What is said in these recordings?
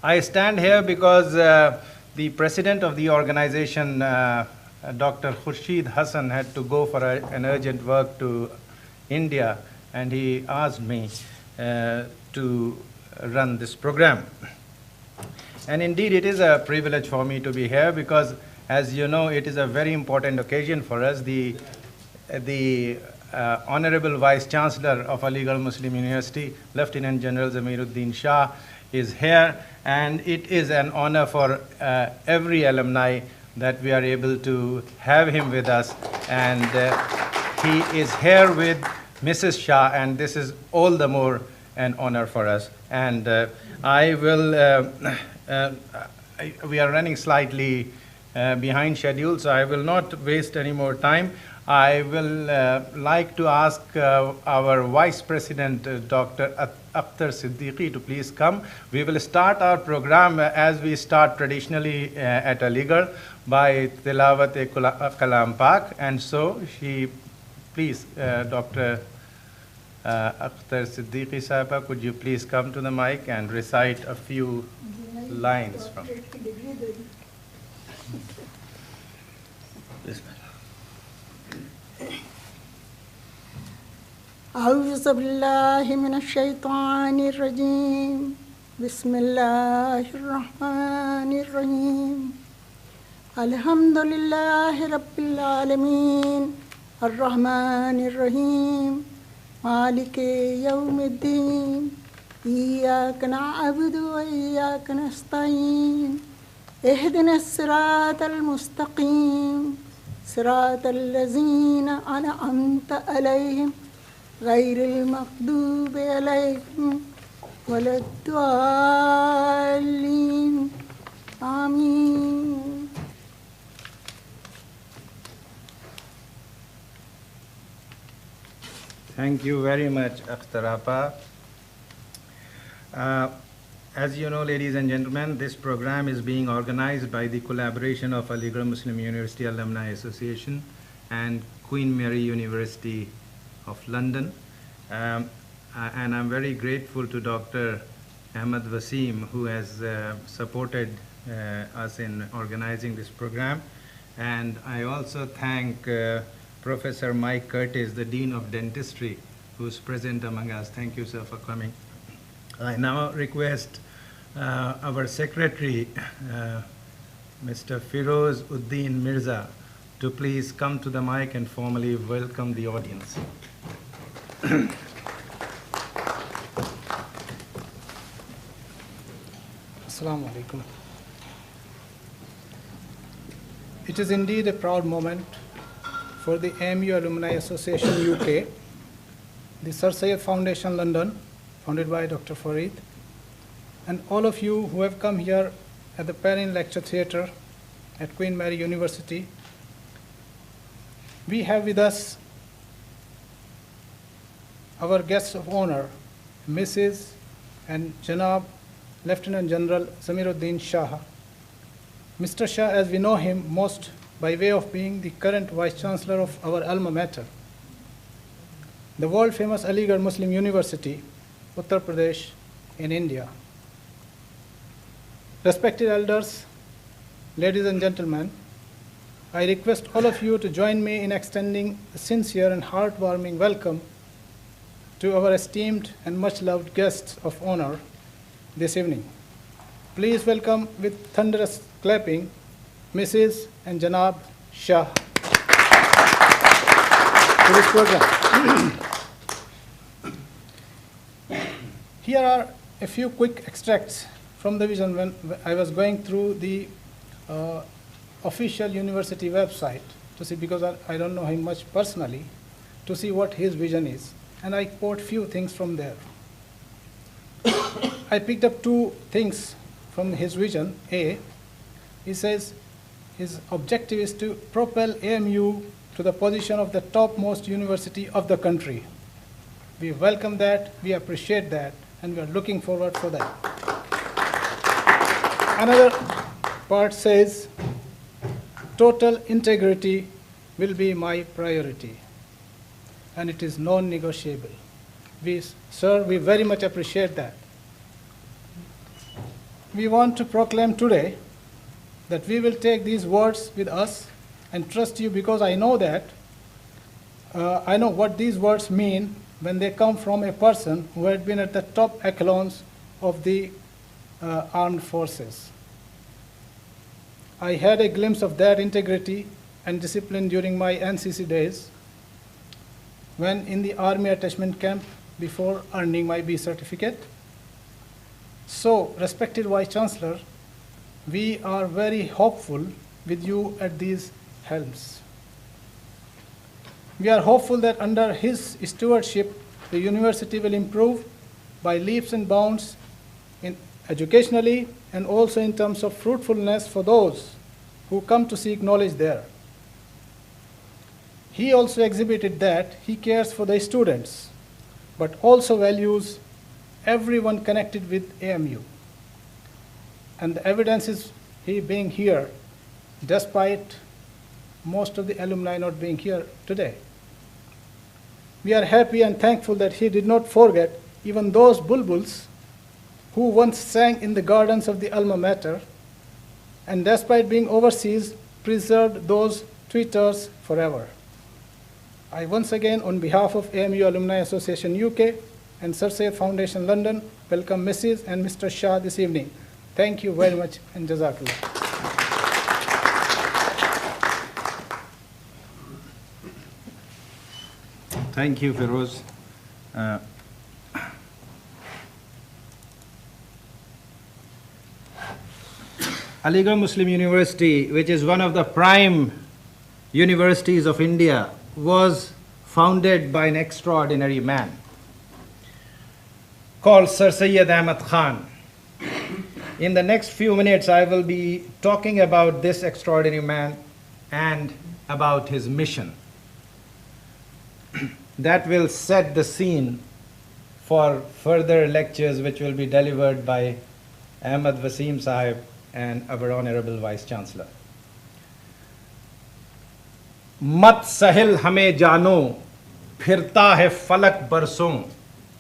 I stand here because the president of the organization, Dr. Khurshid Hassan, had to go for an urgent work to India, and he asked me to run this program. And indeed, it is a privilege for me to be here because, as you know, it is a very important occasion for us. The Honorable Vice Chancellor of Aligarh Muslim University, Lieutenant General Zameeruddin Shah, is here, and it is an honor for every alumni that we are able to have him with us. And he is here with Mrs. Shah, and this is all the more an honor for us. And I will, we are running slightly behind schedule, so I will not waste any more time. I will like to ask our Vice President, Dr. Akhtar Siddiqui, to please come. We will start our program as we start traditionally at Aligarh by Tilawat-e-Kalam Pak. And so she, please, Dr. Akhtar Siddiqui Sahaba, could you please come to the mic and recite a few lines from this. أعوذ بالله من الشيطان الرجيم بسم الله الرحمن الرحيم الحمد لله رب العالمين الرحمن الرحيم مالك يوم الدين إياك نعبد وإياك نستعين اهدنا الصراط المستقيم صراط الذين أنعمت عليهم غير المغضوب عليهم ولا الضالين آمين. Thank you very much, Akhtar Appa. As you know, ladies and gentlemen, this program is being organized by the collaboration of Aligarh Muslim University Alumni Association and Queen Mary University of London. And I'm very grateful to Dr. Ahmad Wasim, who has supported us in organizing this program. And I also thank Professor Mike Curtis, the Dean of Dentistry, who's present among us. Thank you, sir, for coming. I now request our secretary, Mr. Firoz Uddin Mirza, to please come to the mic and formally welcome the audience. Assalamu alaikum. It is indeed a proud moment for the AMU Alumni Association UK, the Sir Syed Foundation London, founded by Dr. Farid, and all of you who have come here at the Perrin Lecture Theatre at Queen Mary University. We have with us our guests of honor, Mrs. and Janab Lieutenant General Zameeruddin Shah. Mr. Shah, as we know him most by way of being the current Vice Chancellor of our alma mater, the world-famous Aligarh Muslim University, Uttar Pradesh in India. Respected elders, ladies and gentlemen, I request all of you to join me in extending a sincere and heartwarming welcome to our esteemed and much-loved guests of honor this evening. Please welcome with thunderous clapping Mrs. and Janab Shah to this program. Here are a few quick extracts from the vision when I was going through the official university website to see, because I don't know him much personally, to see what his vision is. And I quote few things from there. I picked up two things from his vision. A, he says his objective is to propel AMU to the position of the topmost university of the country. We welcome that, we appreciate that, and we are looking forward for that. Another part says, total integrity will be my priority, and it is non-negotiable. Sir, we very much appreciate that. We want to proclaim today that we will take these words with us and trust you, because I know that, I know what these words mean when they come from a person who had been at the top echelons of the armed forces. I had a glimpse of that integrity and discipline during my NCC days, when in the Army attachment camp before earning my B certificate. So, respected Vice Chancellor, we are very hopeful with you at these helms. We are hopeful that under his stewardship, the university will improve by leaps and bounds educationally, and also in terms of fruitfulness for those who come to seek knowledge there. He also exhibited that he cares for the students, but also values everyone connected with AMU. And the evidence is he being here, despite most of the alumni not being here today. We are happy and thankful that he did not forget even those bulbuls who once sang in the gardens of the alma mater, and despite being overseas, preserved those tweeters forever. I once again, on behalf of AMU Alumni Association UK and Sir Syed Foundation London, welcome Mrs. and Mr. Shah this evening. Thank you very much, and Jazakallah. Thank you, Feroz. Aligarh Muslim University, which is one of the prime universities of India, was founded by an extraordinary man called Sir Syed Ahmad Khan. In the next few minutes, I will be talking about this extraordinary man and about his mission. That will set the scene for further lectures which will be delivered by Ahmad Wasim Sahib and our Honorable Vice Chancellor. मत सहल हमें जानो, फिरता है फलक बरसों,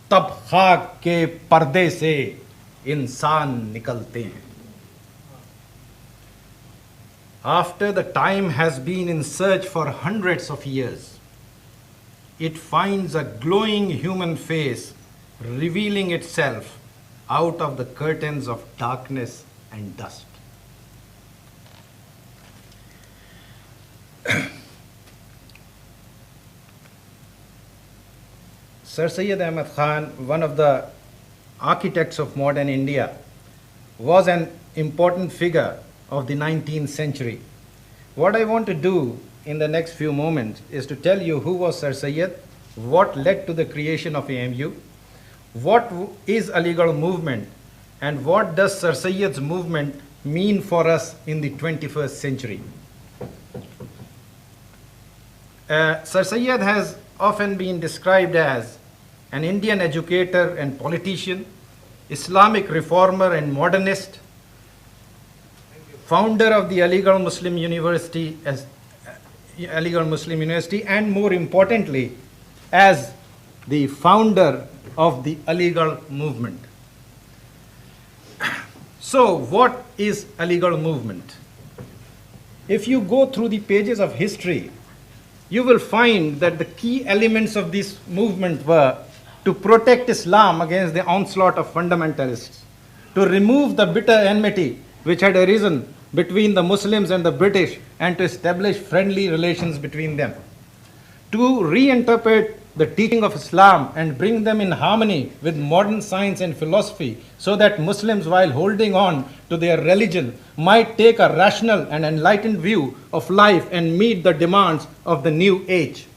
तब खाक के पर्दे से इंसान निकलते हैं. After the time has been in search for hundreds of years, it finds a glowing human face revealing itself out of the curtains of darkness and dust. Sir Syed Ahmad Khan, one of the architects of modern India, was an important figure of the 19th century. What I want to do in the next few moments is to tell you who was Sir Syed, what led to the creation of AMU, what is Aligarh movement, and what does Sir Syed's movement mean for us in the 21st century. Sir Syed has often been described as an Indian educator and politician, Islamic reformer and modernist, founder of the Aligarh Muslim University, and more importantly, as the founder of the Aligarh movement. So what is Aligarh movement? If you go through the pages of history, you will find that the key elements of this movement were to protect Islam against the onslaught of fundamentalists, to remove the bitter enmity which had arisen between the Muslims and the British, and to establish friendly relations between them, to reinterpret the teaching of Islam and bring them in harmony with modern science and philosophy, so that Muslims, while holding on to their religion, might take a rational and enlightened view of life and meet the demands of the new age,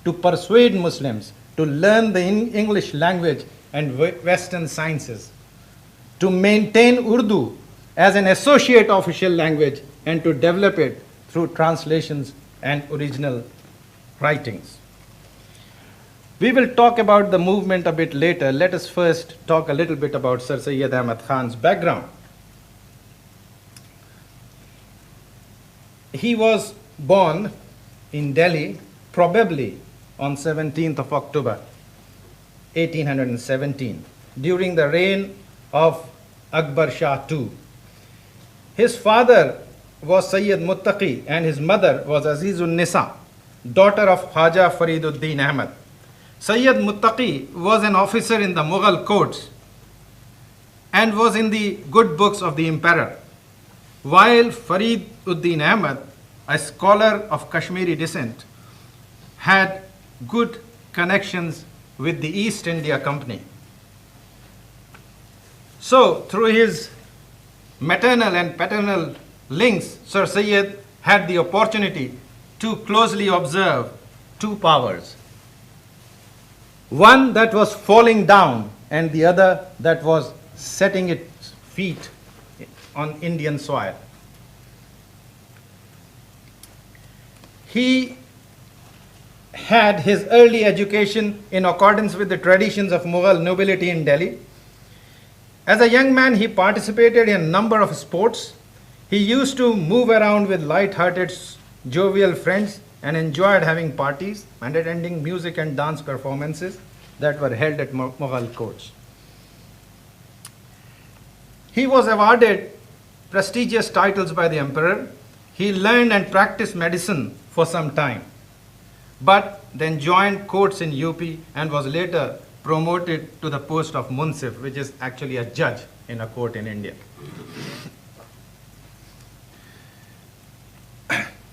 to persuade Muslims to learn the English language and Western sciences, to maintain Urdu as an associate official language, and to develop it through translations and original writings. We will talk about the movement a bit later. Let us first talk a little bit about Sir Syed Ahmad Khan's background. He was born in Delhi, probably on 17th of October, 1817, during the reign of Akbar Shah II. His father was Sayyid Muttaqi and his mother was Azizun Nisa, daughter of Khaja Fariduddin Ahmad. Sayyid Muttaqi was an officer in the Mughal courts and was in the good books of the emperor, while Fariduddin Ahmad, a scholar of Kashmiri descent, had good connections with the East India Company. So, through his maternal and paternal links, Sir Syed had the opportunity to closely observe two powers. One that was falling down and the other that was setting its feet on Indian soil. He had his early education in accordance with the traditions of Mughal nobility in Delhi. As a young man, he participated in a number of sports. He used to move around with light-hearted, jovial friends and enjoyed having parties and attending music and dance performances that were held at Mughal courts. He was awarded prestigious titles by the emperor. He learned and practiced medicine for some time, but then joined courts in UP and was later promoted to the post of Munsif, which is actually a judge in a court in India.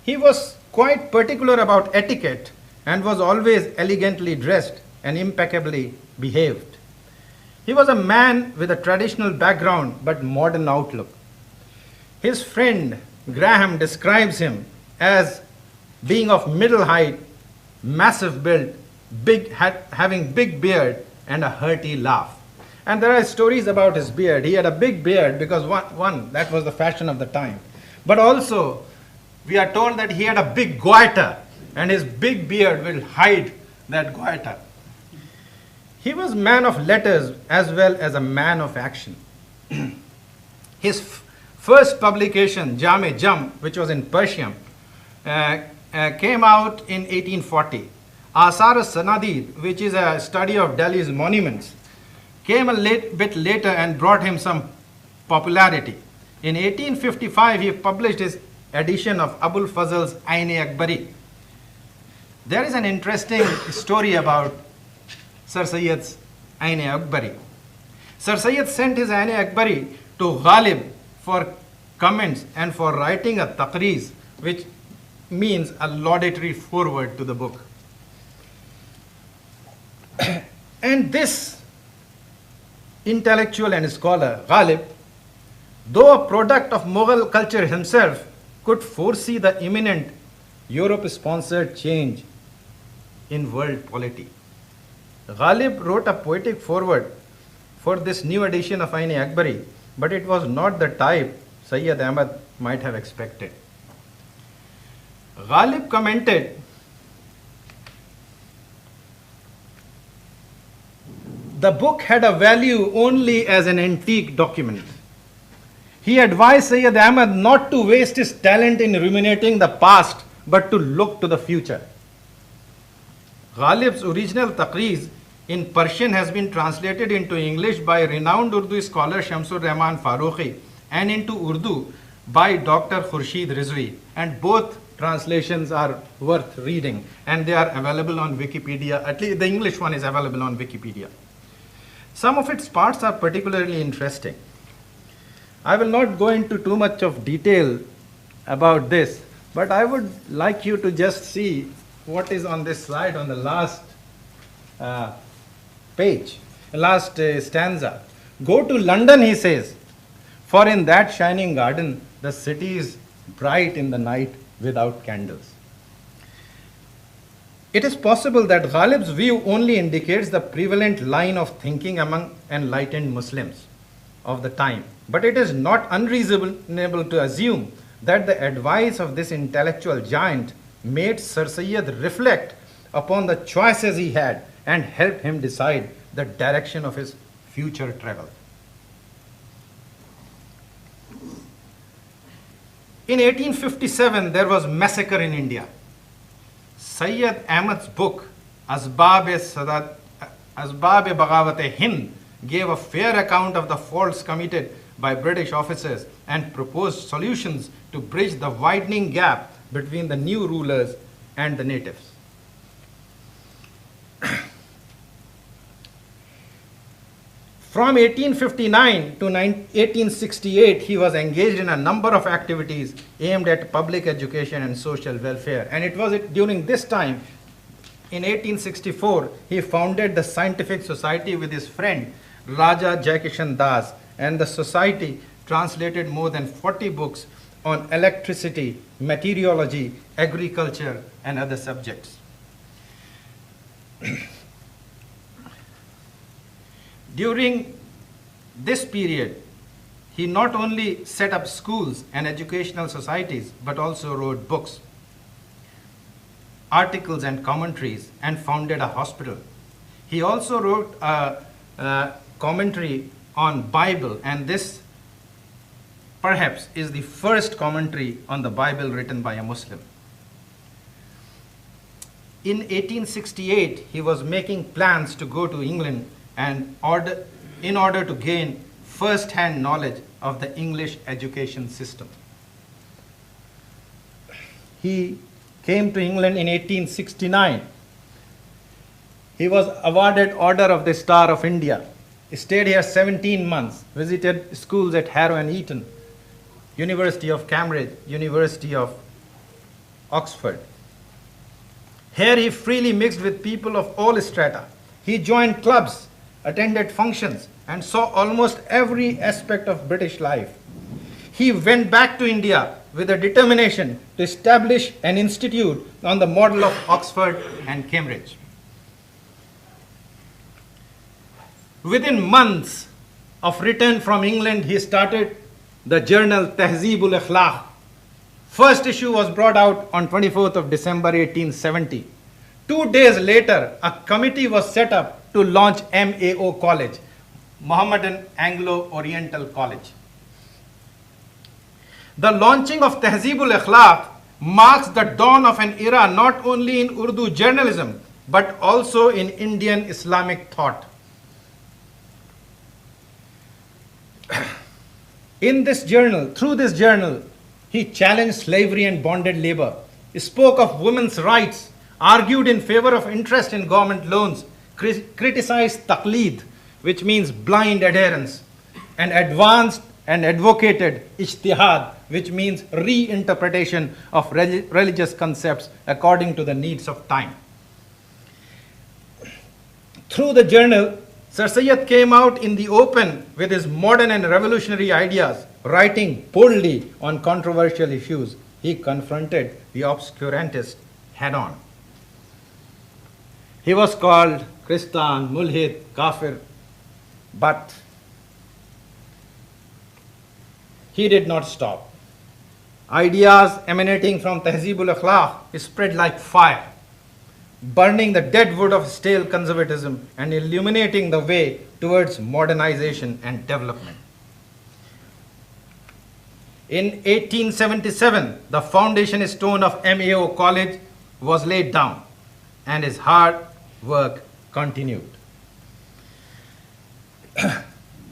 He was quite particular about etiquette and was always elegantly dressed and impeccably behaved. He was a man with a traditional background but modern outlook. His friend Graham describes him as being of middle height, massive build, having big beard and a hearty laugh. And there are stories about his beard. He had a big beard because one, that was the fashion of the time. But also, we are told that he had a big goiter, and his big beard will hide that goiter. He was a man of letters as well as a man of action. His first publication, Jam, which was in Persian, came out in 1840. Asar Sanadid, which is a study of Delhi's monuments, came a bit later and brought him some popularity. In 1855, he published his edition of Abul Fazl's Ain-e-Akbari. There is an interesting story about Sir Syed's Ain-e-Akbari. Sir Syed sent his Ain-e-Akbari to Ghalib for comments and for writing a taqreez, which means a laudatory foreword to the book. And this intellectual and scholar, Ghalib, though a product of Mughal culture himself, could foresee the imminent Europe-sponsored change in world polity. Ghalib wrote a poetic foreword for this new edition of Ain-e-Akbari, but it was not the type Sayyid Ahmad might have expected. Ghalib commented, "The book had a value only as an antique document." He advised Sayyid Ahmad not to waste his talent in ruminating the past, but to look to the future. Ghalib's original taqreez in Persian has been translated into English by renowned Urdu scholar Shamsur Rahman Farooqi and into Urdu by Dr. Khurshid Rizvi. And both translations are worth reading, and they are available on Wikipedia. At least the English one is available on Wikipedia. Some of its parts are particularly interesting. I will not go into too much of detail about this, but I would like you to just see what is on this slide on the last page, last stanza. Go to London, he says, for in that shining garden, the city is bright in the night without candles. It is possible that Ghalib's view only indicates the prevalent line of thinking among enlightened Muslims of the time, but it is not unreasonable to assume that the advice of this intellectual giant made Sir Sayyid reflect upon the choices he had and helped him decide the direction of his future travel. In 1857, there was massacre in India. Sayyid Ahmad's book, Asbab-e-Bagawat-e-Hind, gave a fair account of the faults committed by British officers and proposed solutions to bridge the widening gap between the new rulers and the natives. From 1859 to 1868, he was engaged in a number of activities aimed at public education and social welfare. And it was during this time, in 1864, he founded the Scientific Society with his friend Raja Jaikishan Das, and the society translated more than 40 books on electricity, meteorology, agriculture, and other subjects. During this period, he not only set up schools and educational societies, but also wrote books, articles and commentaries, and founded a hospital. He also wrote a commentary on Bible, and this perhaps is the first commentary on the Bible written by a Muslim. In 1868, he was making plans to go to England and in order to gain first-hand knowledge of the English education system. He came to England in 1869. He was awarded Order of the Star of India. He stayed here 17 months, visited schools at Harrow and Eton, University of Cambridge, University of Oxford. Here he freely mixed with people of all strata. He joined clubs, attended functions, and saw almost every aspect of British life. He went back to India with a determination to establish an institute on the model of Oxford and Cambridge. Within months of return from England, he started the journal Tehzeeb-ul Akhlaq. First issue was brought out on 24th of December 1870. 2 days later, a committee was set up to launch MAO College, Mohammedan Anglo-Oriental College. The launching of Tehzeeb-ul Akhlaq marks the dawn of an era not only in Urdu journalism, but also in Indian Islamic thought. Through this journal, he challenged slavery and bonded labor, spoke of women's rights, argued in favor of interest in government loans, criticized taqleed, which means blind adherence, and advanced and advocated ijtihad, which means reinterpretation of religious concepts according to the needs of time. Through the journal, Sir Sayyid came out in the open with his modern and revolutionary ideas, writing boldly on controversial issues. He confronted the obscurantist head-on. He was called Christian, Mulhid, Kafir, but he did not stop. Ideas emanating from Tehzeeb-ul Akhlaq spread like fire, burning the dead wood of stale conservatism and illuminating the way towards modernization and development. In 1877, the foundation stone of MAO College was laid down, and his hard work continued.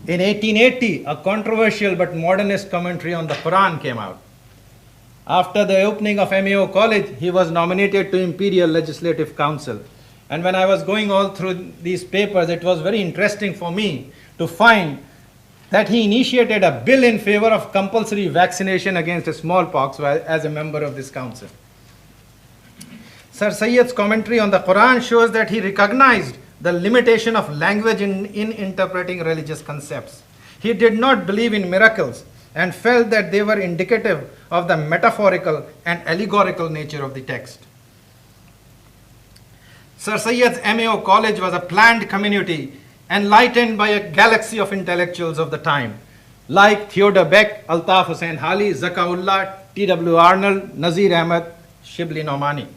In 1880, a controversial but modernist commentary on the Quran came out. After the opening of MAO College, he was nominated to Imperial Legislative Council. And when I was going all through these papers, it was very interesting for me to find that he initiated a bill in favor of compulsory vaccination against smallpox as a member of this council. Sir Sayyid's commentary on the Quran shows that he recognized the limitation of language in interpreting religious concepts. He did not believe in miracles and felt that they were indicative of the metaphorical and allegorical nature of the text. Sir Sayyid's MAO College was a planned community enlightened by a galaxy of intellectuals of the time, like Theodore Beck, Altaf Hussain Hali, Zakaullah, T.W. Arnold, Nazir Ahmed, Shibli Nomani.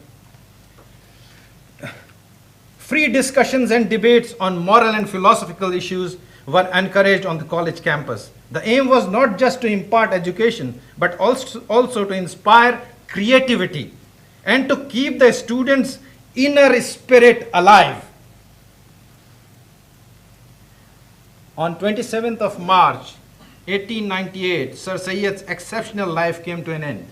Free discussions and debates on moral and philosophical issues were encouraged on the college campus. The aim was not just to impart education, but also to inspire creativity and to keep the students' inner spirit alive. On 27th of March, 1898, Sir Sayyid's exceptional life came to an end.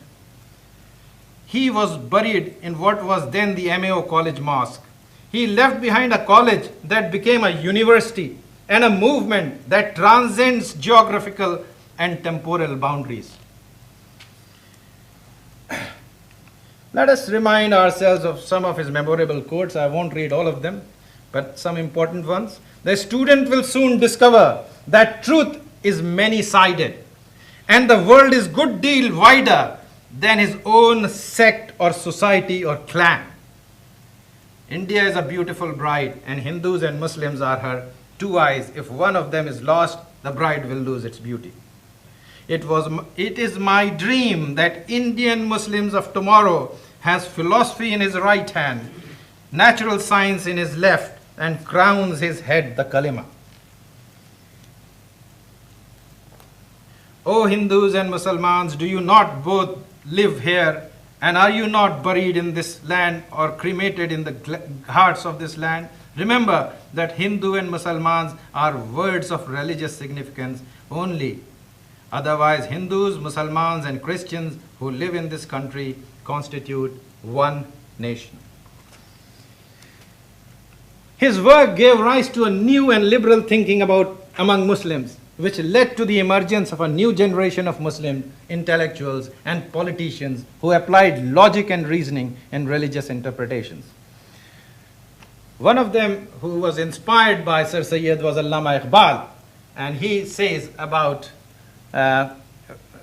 He was buried in what was then the MAO College Mosque. He left behind a college that became a university and a movement that transcends geographical and temporal boundaries. Let us remind ourselves of some of his memorable quotes. I won't read all of them, but some important ones. The student will soon discover that truth is many-sided, and the world is a good deal wider than his own sect or society or clan. India is a beautiful bride, and Hindus and Muslims are her two eyes. If one of them is lost, the bride will lose its beauty. It is my dream that Indian Muslims of tomorrow has philosophy in his right hand, natural science in his left, and crowns his head the kalima. O Hindus and Muslims, do you not both live here, and are you not buried in this land or cremated in the hearts of this land? Remember that Hindu and Muslims are words of religious significance only. Otherwise, Hindus, Muslims, and Christians who live in this country constitute one nation. His work gave rise to a new and liberal thinking among Muslims, which led to the emergence of a new generation of Muslim intellectuals and politicians who applied logic and reasoning in religious interpretations. One of them who was inspired by Sir Sayyid was Allama Iqbal, and he says about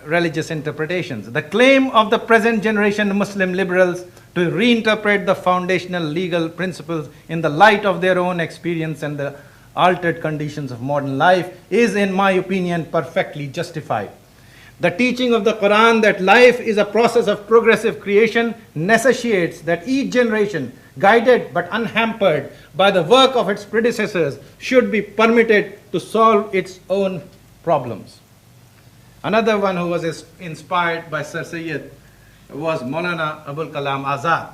religious interpretations. The claim of the present generation Muslim liberals to reinterpret the foundational legal principles in the light of their own experience and the altered conditions of modern life is, in my opinion, perfectly justified. The teaching of the Quran that life is a process of progressive creation necessitates that each generation, guided but unhampered by the work of its predecessors, should be permitted to solve its own problems. Another one who was inspired by Sir Sayyid was Maulana Abul Kalam Azad.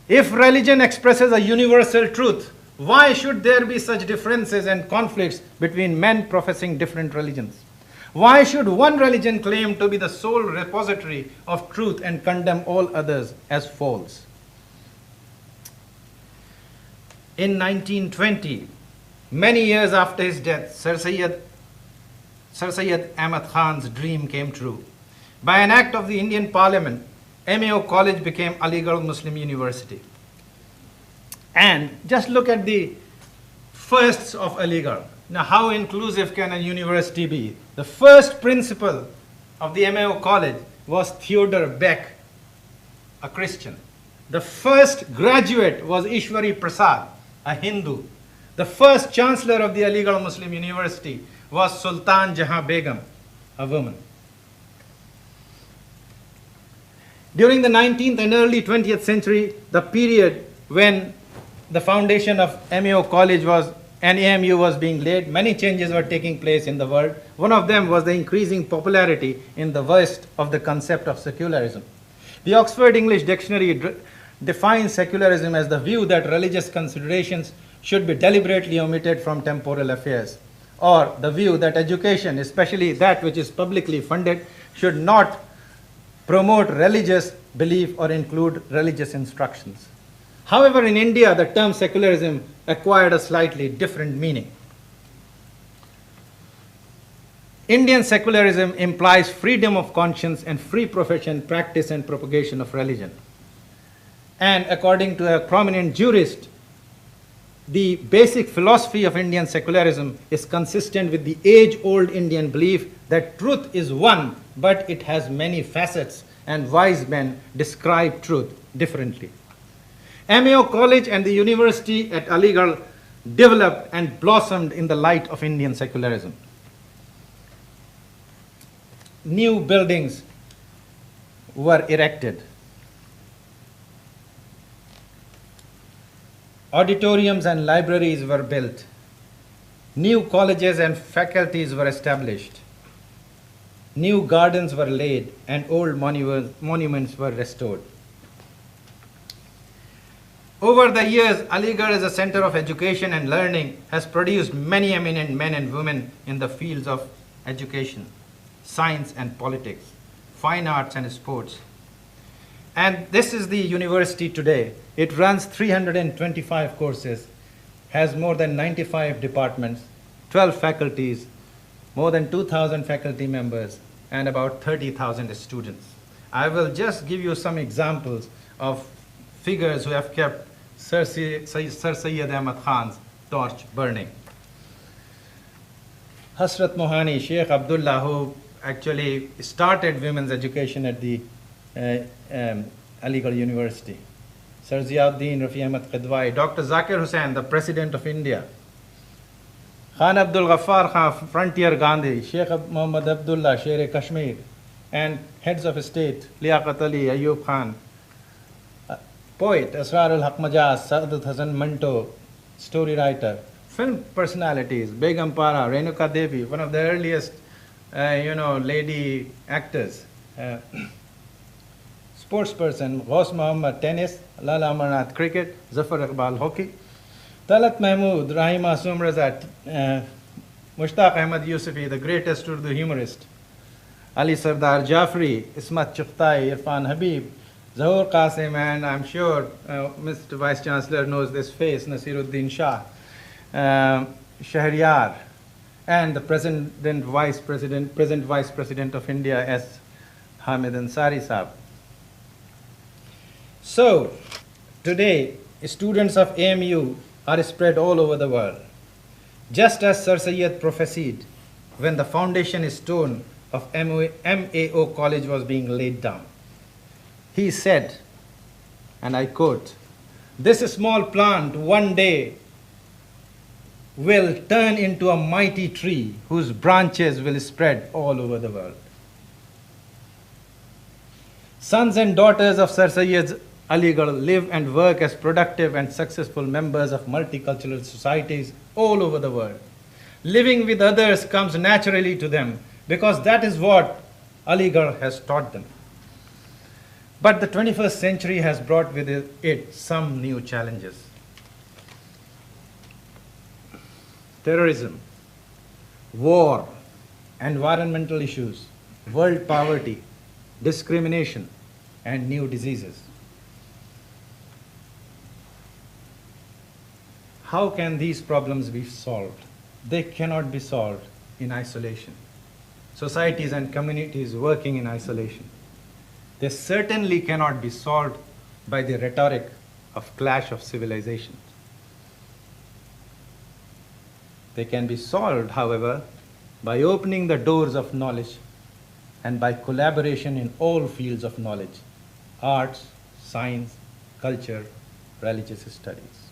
If religion expresses a universal truth, why should there be such differences and conflicts between men professing different religions? Why should one religion claim to be the sole repository of truth and condemn all others as false? In 1920, many years after his death, Sir Sayyid Ahmad Khan's dream came true. By an act of the Indian Parliament, MAO College became Aligarh Muslim University. And just look at the firsts of Aligarh. Now, how inclusive can a university be? The first principal of the MAO College was Theodore Beck, a Christian. The first graduate was Ishwari Prasad, a Hindu. The first chancellor of the Aligarh Muslim University was Sultan Jahan Begum, a woman. During the 19th and early 20th century, the period when the foundation of MAO College and AMU was being laid, many changes were taking place in the world. One of them was the increasing popularity in the West of the concept of secularism. The Oxford English Dictionary defines secularism as the view that religious considerations should be deliberately omitted from temporal affairs. or the view that education, especially that which is publicly funded, should not promote religious belief or include religious instructions. However, in India, the term secularism acquired a slightly different meaning. Indian secularism implies freedom of conscience and free profession, practice, and propagation of religion. And according to a prominent jurist, the basic philosophy of Indian secularism is consistent with the age-old Indian belief that truth is one, but it has many facets, and wise men describe truth differently. MAO College and the university at Aligarh developed and blossomed in the light of Indian secularism. New buildings were erected. Auditoriums and libraries were built. New colleges and faculties were established. New gardens were laid and old monuments were restored. Over the years, Aligarh as a center of education and learning has produced many eminent men and women in the fields of education, science and politics, fine arts and sports. And this is the university today. It runs 325 courses, has more than 95 departments, 12 faculties, more than 2,000 faculty members, and about 30,000 students. I will just give you some examples of figures who have kept Sir Syed Ahmad Khan's torch burning. Hasrat Mohani, Sheikh Abdullah, who actually started women's education at the Aligarh University. Sir Ziauddin Rafi Ahmad Qidwai, Dr. Zakir Hussain, the President of India. Khan Abdul Ghaffar Khan, Frontier Gandhi, Sheikh Muhammad Abdullah, Sher-e Kashmir, and heads of state, Liaqat Ali, Ayub Khan, poet, Asrarul Haq Majaz, Saadat Hasan Manto, story writer, film personalities, Begum Para, Renuka Devi, one of the earliest, lady actors, sports person, Ghaus Muhammad, tennis, Lala Amarnath, cricket, Zafar Iqbal, hockey, Talat Mahmood, Rahim Asum Razat, Mushtaq Ahmad Yusufi, the greatest Urdu humorist, Ali Sardar Jafri, Ismat Chughtai, Irfan Habib, Zahur Qasim, and I'm sure Mr. Vice Chancellor knows this face, Nasiruddin Shah, Shahriyar, and the present Vice President of India, S. Hamid Ansari Saab. So, today, students of AMU are spread all over the world. Just as Sir Syed prophesied when the foundation stone of MAO College was being laid down. He said, and I quote, "This small plant one day will turn into a mighty tree whose branches will spread all over the world." Sons and daughters of Sir Syed's Aligarh live and work as productive and successful members of multicultural societies all over the world. Living with others comes naturally to them because that is what Aligarh has taught them. But the 21st century has brought with it some new challenges. Terrorism, war, environmental issues, world poverty, discrimination, and new diseases. How can these problems be solved? They cannot be solved in isolation. Societies and communities working in isolation. They certainly cannot be solved by the rhetoric of clash of civilizations. They can be solved, however, by opening the doors of knowledge and by collaboration in all fields of knowledge: arts, science, culture, religious studies.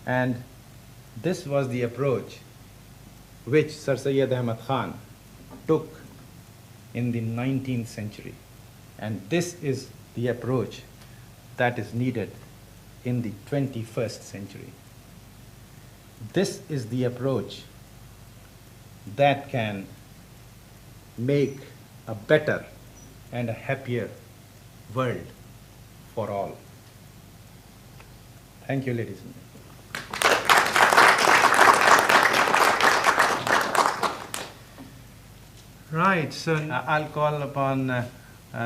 And this was the approach which Sir Syed Ahmad Khan took in the 19th century. And this is the approach that is needed in the 21st century. This is the approach that can make a better and a happier world for all. Thank you, ladies and gentlemen. Right, so I'll call upon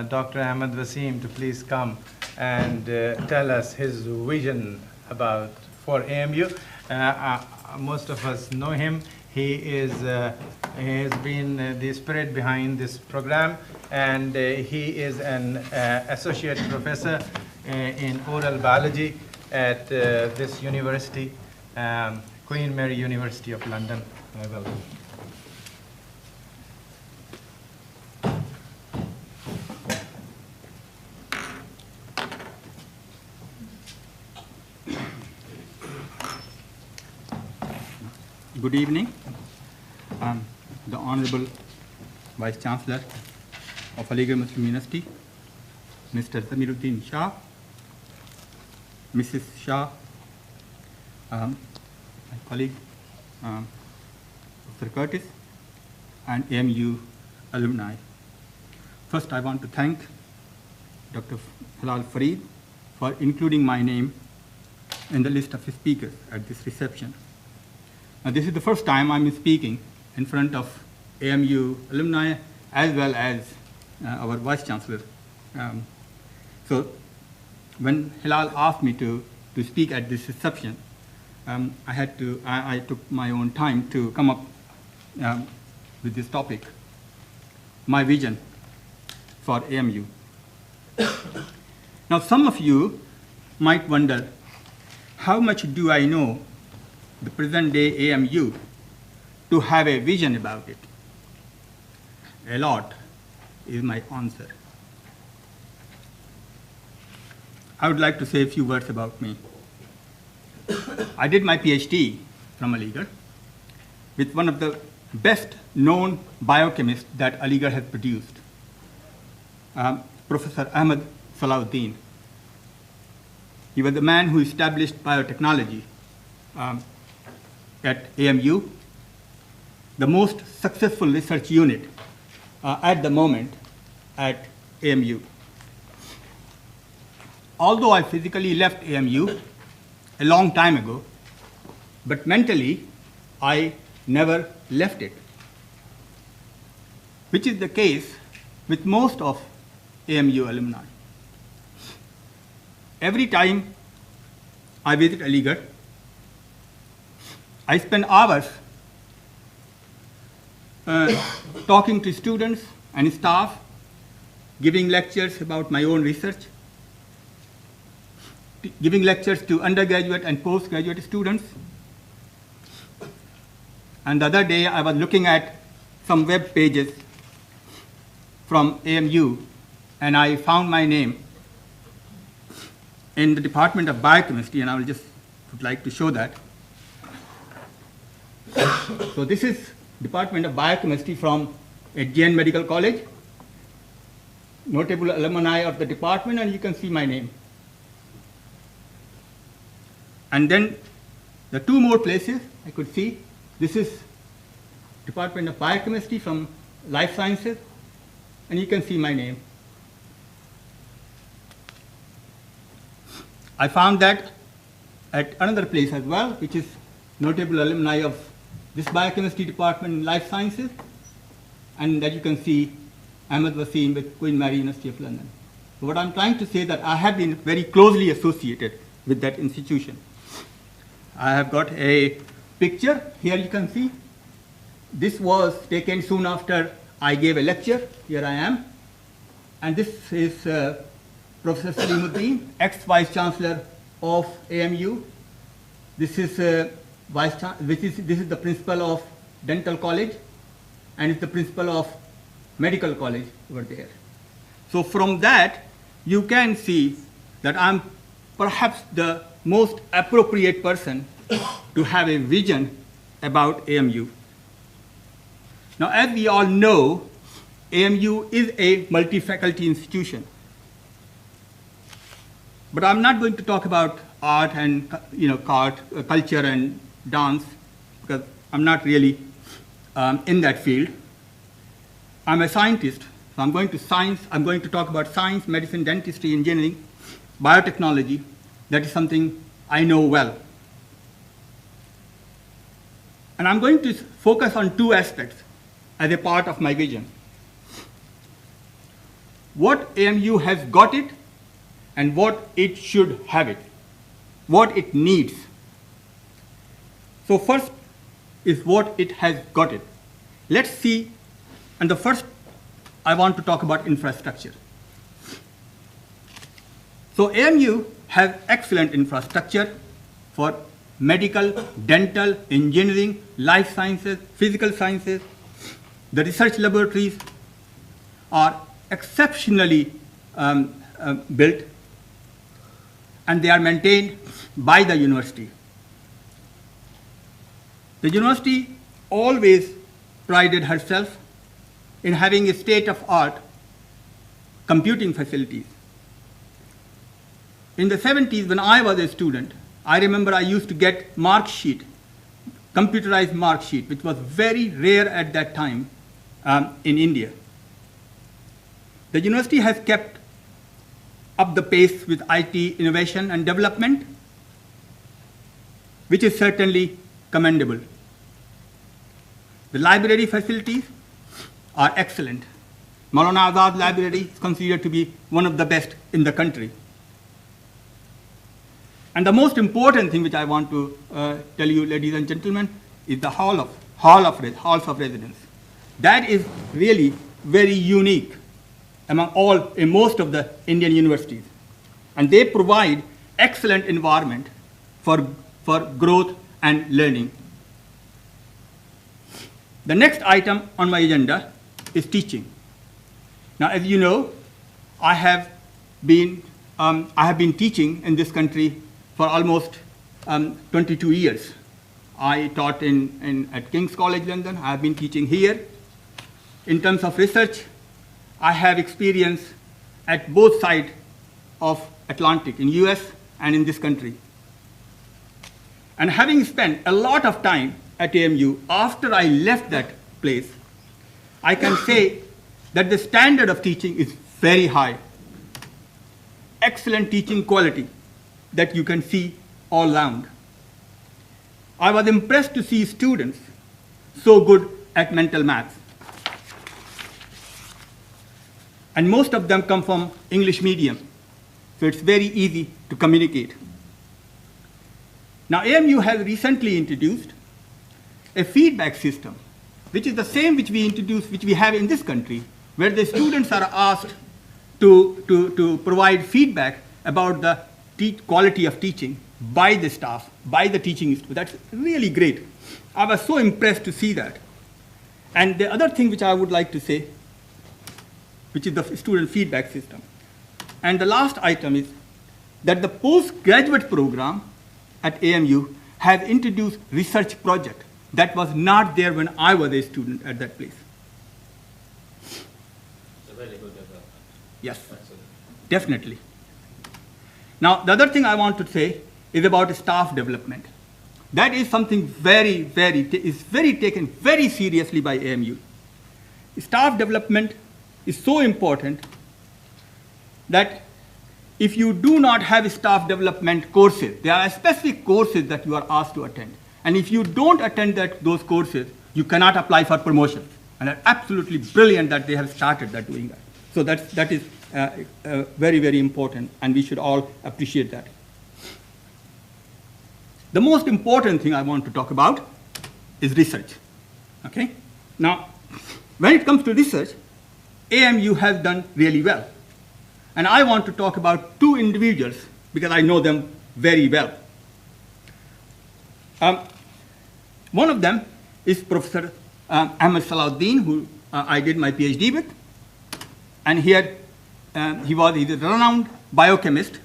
Dr. Ahmed Wasim to please come and tell us his vision for AMU. Most of us know him. He has been the spirit behind this program, and he is an associate professor in oral biology at this university, Queen Mary University of London. Welcome. Good evening. The Honorable Vice Chancellor of Aligarh Muslim University, Mr. Zameeruddin Shah, Mrs. Shah, my colleague, Professor Curtis, and AMU alumni. First, I want to thank Dr. Hilal Fareed for including my name in the list of speakers at this reception. Now, this is the first time I'm speaking in front of AMU alumni as well as our Vice Chancellor. So when Hilal asked me to speak at this reception, I took my own time to come up with this topic, my vision for AMU. Now, some of you might wonder, how much do I know the present day AMU to have a vision about it? A lot is my answer. I would like to say a few words about me. I did my PhD from Aligarh with one of the best known biochemists that Aligarh has produced, Professor Ahmed Salahuddin. He was the man who established biotechnology at AMU, the most successful research unit at the moment at AMU. Although I physically left AMU a long time ago, but mentally I never left it, which is the case with most of AMU alumni. Every time I visit Aligarh, I spend hours talking to students and staff, giving lectures about my own research, giving lectures to undergraduate and postgraduate students. And the other day, I was looking at some web pages from AMU, and I found my name in the Department of Biochemistry, and I would like to show that. So this is Department of Biochemistry from Jain Medical College, notable alumni of the department, and you can see my name. And then the two more places I could see, this is Department of Biochemistry from Life Sciences, and you can see my name. I found that at another place as well, which is notable alumni of this biochemistry department in Life Sciences, and that you can see Ahmed Wasim with Queen Mary University of London. So what I'm trying to say is that I have been very closely associated with that institution. I have got a picture here, you can see. This was taken soon after I gave a lecture. Here I am. And this is Professor Zameeruddin, ex-Vice Chancellor of AMU. This is this is the principal of Dental College, and it's the principal of Medical College over there. So from that, you can see that I'm perhaps the most appropriate person to have a vision about AMU. Now, as we all know, AMU is a multi-faculty institution. But I'm not going to talk about art and culture and dance, because I'm not really in that field. I'm a scientist, so I'm going to talk about science, medicine, dentistry, engineering, biotechnology. That is something I know well. And I'm going to focus on two aspects as a part of my vision. what AMU has got it and what it should have it, what it needs. So first is what it has got it. Let's see, and the first I want to talk about infrastructure. So AMU has excellent infrastructure for medical, dental, engineering, life sciences, physical sciences. The research laboratories are exceptionally built, and they are maintained by the university. The university always prided herself in having a state-of-art computing facilities. In the 70s, when I was a student, I remember I used to get mark sheet, computerized mark sheet, which was very rare at that time in India. The university has kept up the pace with IT innovation and development, which is certainly commendable. The library facilities are excellent. Maulana Azad Library is considered to be one of the best in the country. And the most important thing which I want to tell you, ladies and gentlemen, is the halls of residence. That is really very unique among most of the Indian universities. And they provide excellent environment for growth and learning. The next item on my agenda is teaching. Now, as you know, I have been teaching in this country for almost 22 years. I taught at King's College London. I have been teaching here. In terms of research, I have experience at both sides of Atlantic, in US and in this country. And having spent a lot of time at AMU, after I left that place, I can say that the standard of teaching is very high. Excellent teaching quality that you can see all around. I was impressed to see students so good at mental maths. And most of them come from English medium, so it's very easy to communicate. Now, AMU has recently introduced a feedback system, which is the same which we have in this country, where the students are asked to provide feedback about the quality of teaching by the staff, by the teaching staff. That's really great. I was so impressed to see that. And the other thing which I would like to say, which is the student feedback system. And the last item is that the postgraduate program at AMU has introduced research project that was not there when I was a student at that place. It's a very good development. Yes, Absolutely. definitely. Now, the other thing I want to say is about staff development. That is something taken very seriously by AMU. Staff development is so important that if you do not have staff development courses, there are specific courses that you are asked to attend. And if you don't attend those courses, you cannot apply for promotion. And it's absolutely brilliant that they have started doing that. So that is very, very important, and we should all appreciate that. The most important thing I want to talk about is research. Okay? Now, when it comes to research, AMU has done really well. And I want to talk about two individuals because I know them very well. One of them is Professor Ahmed Salahuddin, who I did my PhD with. And here he's a renowned biochemist,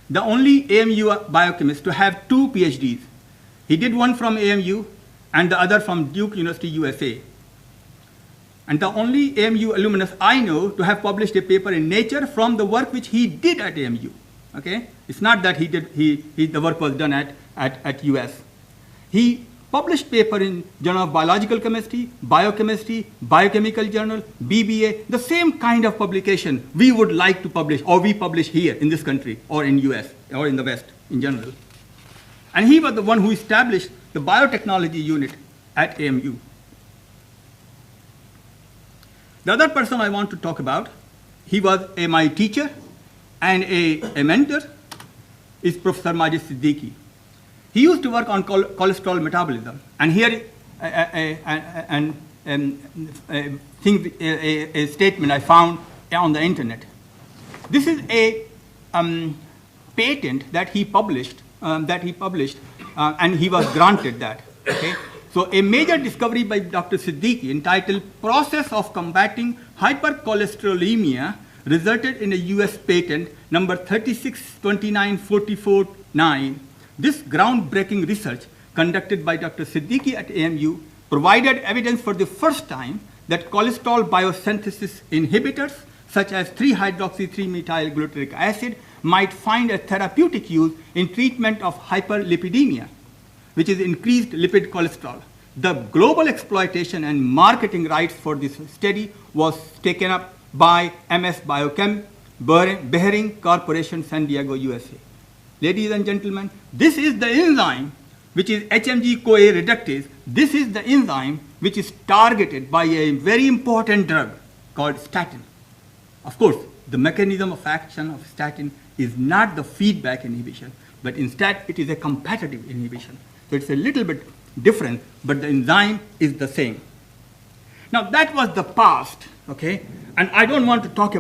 the only AMU biochemist to have two PhDs. He did one from AMU and the other from Duke University, USA. And the only AMU alumnus I know to have published a paper in Nature from the work which he did at AMU. Okay? It's not that the work was done at US. He published paper in Journal of Biological Chemistry, Biochemistry, Biochemical Journal, BBA, the same kind of publication we would like to publish, or we publish here in this country, or in US, or in the West in general. And he was the one who established the biotechnology unit at AMU. The other person I want to talk about he was my teacher and a mentor, is Professor Majid Siddiqui. He used to work on cholesterol metabolism, and here a statement I found on the internet. This is a patent that he published, and he was granted that. Okay? So a major discovery by Dr. Siddiqui entitled Process of Combating Hypercholesterolemia resulted in a US patent number 3629449. This groundbreaking research conducted by Dr. Siddiqui at AMU provided evidence for the first time that cholesterol biosynthesis inhibitors such as 3-hydroxy-3-methyl-glutaric acid might find a therapeutic use in treatment of hyperlipidemia, which is increased lipid cholesterol. The global exploitation and marketing rights for this study was taken up by MS Biochem, Behring Corporation, San Diego, USA. Ladies and gentlemen, this is the enzyme which is HMG-CoA reductase. This is the enzyme which is targeted by a very important drug called statin. Of course, the mechanism of action of statin is not the feedback inhibition, but instead it is a competitive inhibition. So it's a little bit different, but the enzyme is the same. Now that was the past, okay? And I don't want to talk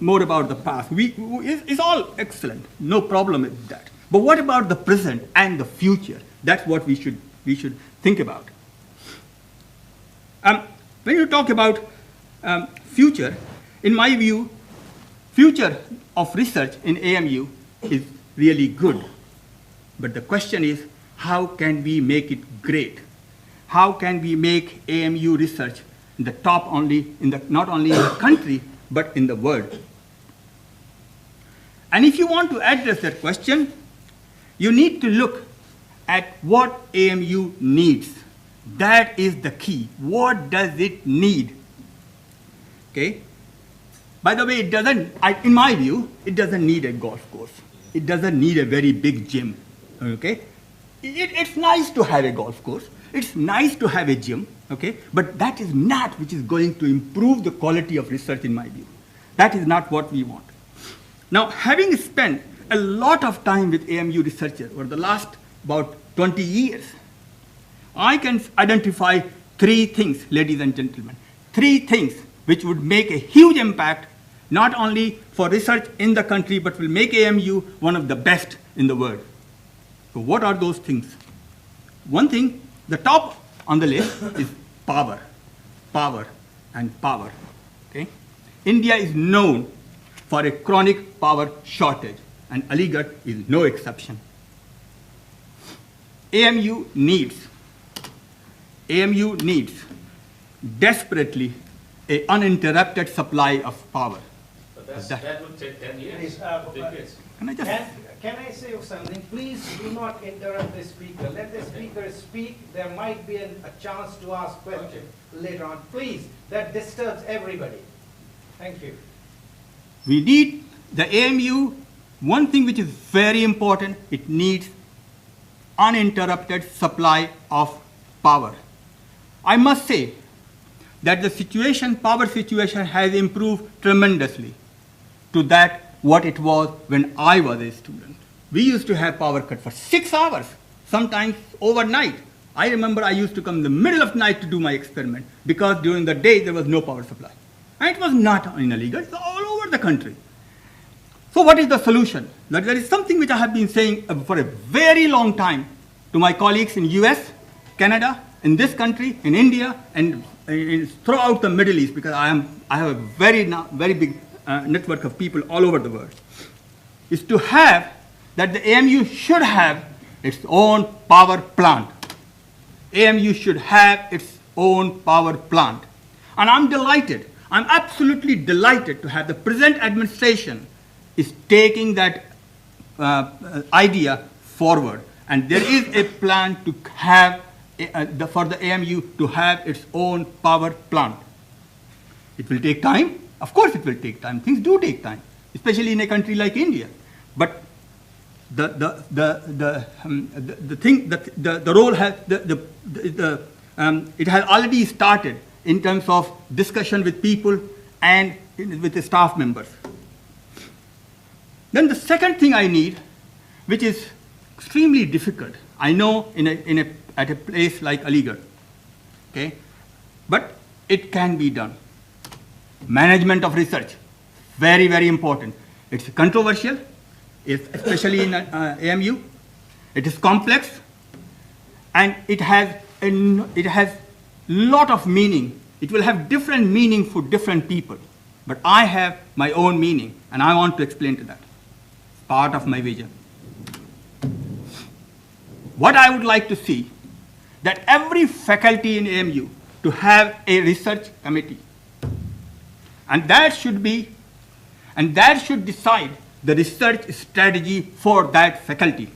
more about the past. It's all excellent, no problem with that. But what about the present and the future? That's what we should think about. When you talk about future, in my view, future of research in AMU is really good. But the question is, how can we make it great? How can we make AMU research in the top not only in the country, but in the world? And if you want to address that question, you need to look at what AMU needs. That is the key. What does it need? Okay? By the way, in my view, it doesn't need a golf course. It doesn't need a very big gym. Okay? It's nice to have a golf course. It's nice to have a gym. Okay? But that is not which is going to improve the quality of research in my view. That is not what we want. Now, having spent a lot of time with AMU researchers over the last about 20 years, I can identify 3 things, ladies and gentlemen. 3 things which would make a huge impact, not only for research in the country, but will make AMU one of the best in the world. So what are those things? One thing, the top on the list is power, power, and power. Okay? India is known for a chronic power shortage, and Aligarh is no exception. AMU needs desperately an uninterrupted supply of power. But that would take 10 years. Decades. Can I say something? Please do not interrupt the speaker. Let the speaker speak. There might be a chance to ask questions later on. Please, that disturbs everybody. Thank you. We need the AMU, one thing which is very important, it needs uninterrupted supply of power. I must say that the power situation has improved tremendously to that what it was when I was a student. We used to have power cut for 6 hours, sometimes overnight. I remember I used to come in the middle of night to do my experiment because during the day there was no power supply. And it was not in Aligarh, it's all over the country. So what is the solution? There is something which I have been saying for a very long time to my colleagues in US, Canada, in this country, in India, and throughout the Middle East, because I have a very big network of people all over the world, is to have that the AMU should have its own power plant. AMU should have its own power plant. And I'm delighted, I'm absolutely delighted to have the present administration is taking that idea forward. And there is a plan to have, for the AMU to have its own power plant. It will take time. Of course it will take time. Things do take time, especially in a country like India. But it has already started in terms of discussion with people, and okay, with the staff members. Then the second thing I need, which is extremely difficult, I know at a place like Aligarh, okay, but it can be done. Management of research, very, very important. It's controversial, especially in AMU. It is complex, and it has lot of meaning. It will have different meaning for different people, but I have my own meaning, and I want to explain to that. It's part of my vision. What I would like to see, that every faculty in AMU to have a research committee, and that should decide the research strategy for that faculty.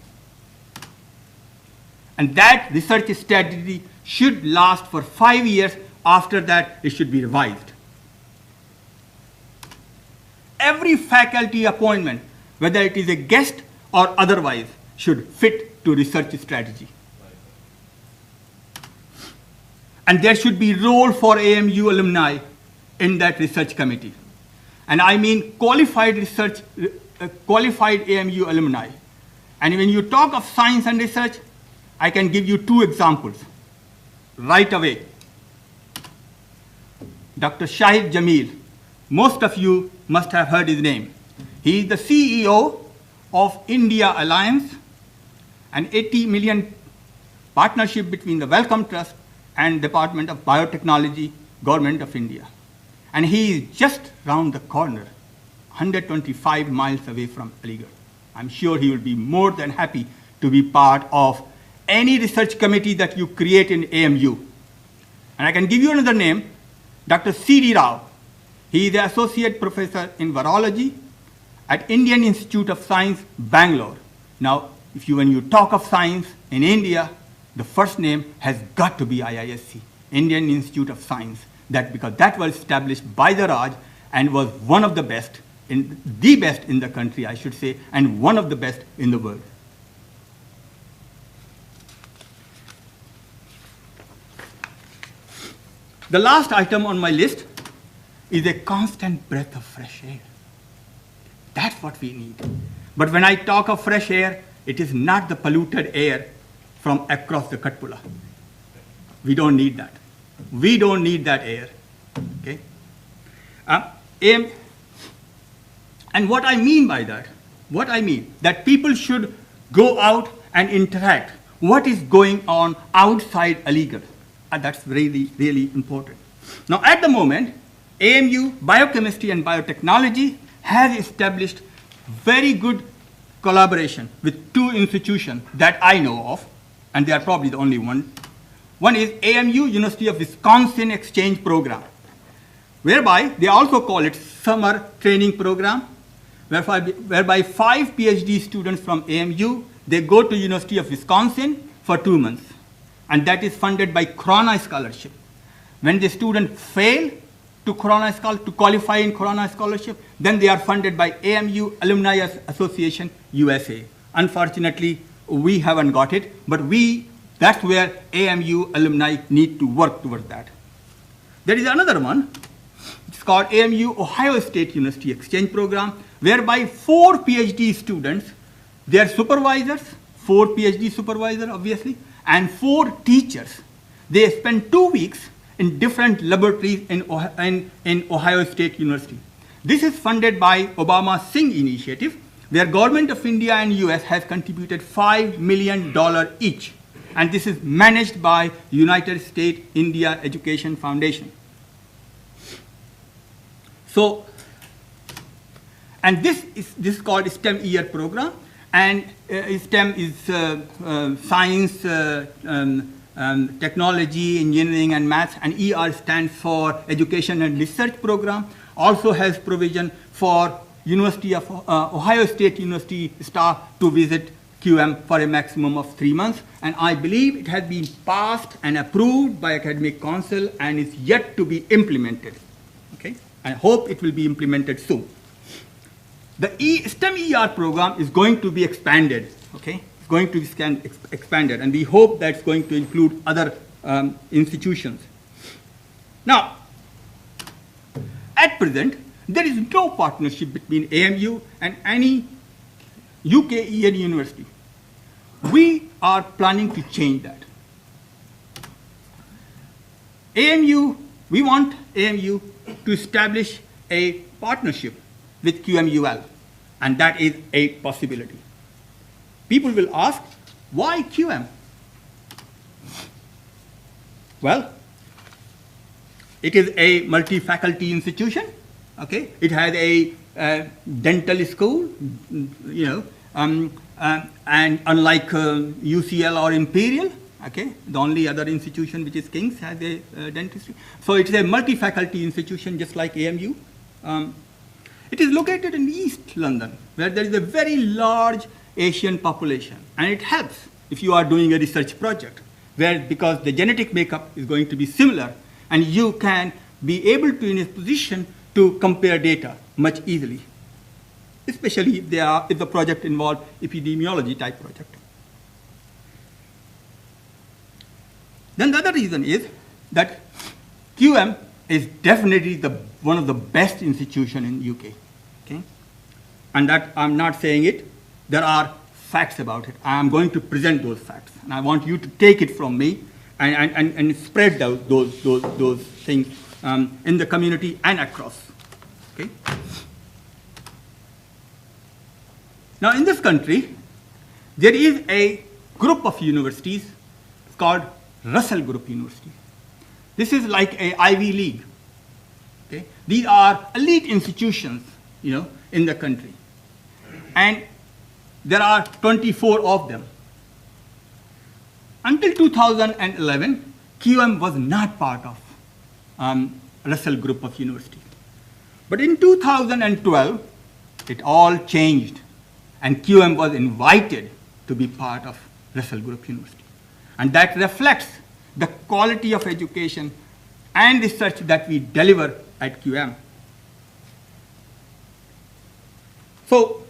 And that research strategy should last for 5 years. After that, it should be revised. Every faculty appointment, whether it is a guest or otherwise, should fit to research strategy. And there should be role for AMU alumni in that research committee. And I mean qualified AMU alumni. And when you talk of science and research, I can give you 2 examples right away. Dr. Shahid Jamil, most of you must have heard his name. He is the CEO of India Alliance, an 80 million partnership between the Wellcome Trust and Department of Biotechnology, Government of India. And he is just round the corner, 125 miles away from Aligarh. I'm sure he will be more than happy to be part of any research committee that you create in AMU. And I can give you another name, Dr. C.D. Rao. He is the Associate Professor in Virology at Indian Institute of Science, Bangalore. Now, when you talk of science in India, the first name has got to be IISc, Indian Institute of Science, because that was established by the Raj and was one of the best, the best in the country, I should say, and one of the best in the world. The last item on my list is a constant breath of fresh air. That's what we need. But when I talk of fresh air, it is not the polluted air from across the Katpula. We don't need that. We don't need that air. Okay? And what I mean by that, that people should go out and interact. What is going on outside Aligarh? And that's really, really important. Now, at the moment, AMU Biochemistry and Biotechnology has established very good collaboration with 2 institutions that I know of, and they are probably the only one. One is AMU University of Wisconsin Exchange Program, whereby they also call it Summer Training Program, whereby 5 PhD students from AMU, they go to University of Wisconsin for 2 months. And that is funded by Corona Scholarship. When the students fail to qualify in Corona Scholarship, then they are funded by AMU Alumni Association USA. Unfortunately, we haven't got it, but that's where AMU alumni need to work towards that. There is another one. It's called AMU Ohio State University Exchange Program, whereby 4 PhD students, their supervisors, 4 PhD supervisors, obviously, and 4 teachers, they spend 2 weeks in different laboratories in Ohio State University. This is funded by Obama Singh Initiative, where Government of India and US has contributed $5 million each. And this is managed by United States India Education Foundation. So, and this is called STEM Year Program. And STEM is science, technology, engineering, and maths, and ER stands for Education and Research Program. Also has provision for University of Ohio State University staff to visit QM for a maximum of 3 months. And I believe it has been passed and approved by Academic Council and is yet to be implemented. Okay? I hope it will be implemented soon. The STEM ER program is going to be expanded, okay? It's going to be expanded, and we hope that's going to include other institutions. Now, at present, There is no partnership between AMU and any UK EN university. We are planning to change that. We want AMU to establish a partnership with QMUL, and that is a possibility. People will ask, why QM? Well, it is a multi-faculty institution. Okay, it has a dental school, and unlike UCL or Imperial, okay, the only other institution which is King's has a dentistry. So it is a multi-faculty institution just like AMU. It is located in East London, where there is a very large Asian population, and it helps if you are doing a research project, because the genetic makeup is going to be similar, and you can be able to in a position to compare data much easily, especially if the project involved epidemiology type project. Then the other reason is that QM is definitely one of the best institutions in UK. Okay? And that I'm not saying it. There are facts about it. I am going to present those facts, and I want you to take it from me and spread out those things in the community and across. Okay? Now, in this country, there is a group of universities called Russell Group University. This is like a Ivy League. Okay? These are elite institutions, in the country, and there are 24 of them. Until 2011, QM was not part of Russell Group of Universities. But in 2012, it all changed, and QM was invited to be part of Russell Group University. And that reflects the quality of education and research that we deliver at QM. So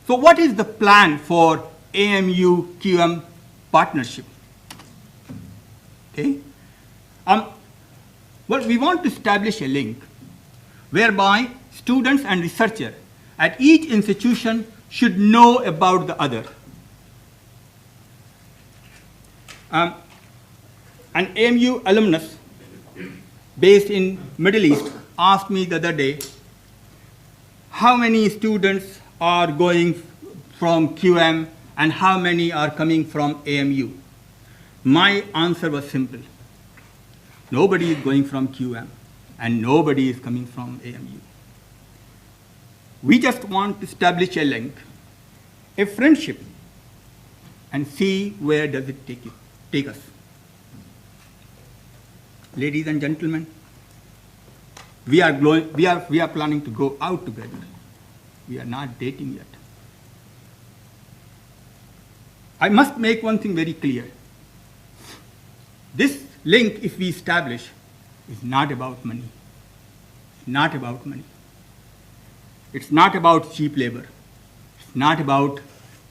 what is the plan for AMU-QM partnership? Okay. Well, we want to establish a link whereby students and researchers at each institution should know about the other. An AMU alumnus based in Middle East asked me the other day, how many students are going from QM and how many are coming from AMU? My answer was simple. Nobody is going from QM and nobody is coming from AMU. We just want to establish a link, a friendship, and see where does it take us. Ladies and gentlemen, we are planning to go out together. We are not dating yet. I must make one thing very clear. This link, if we establish, is not about money. It's not about money. It's not about cheap labor. It's not about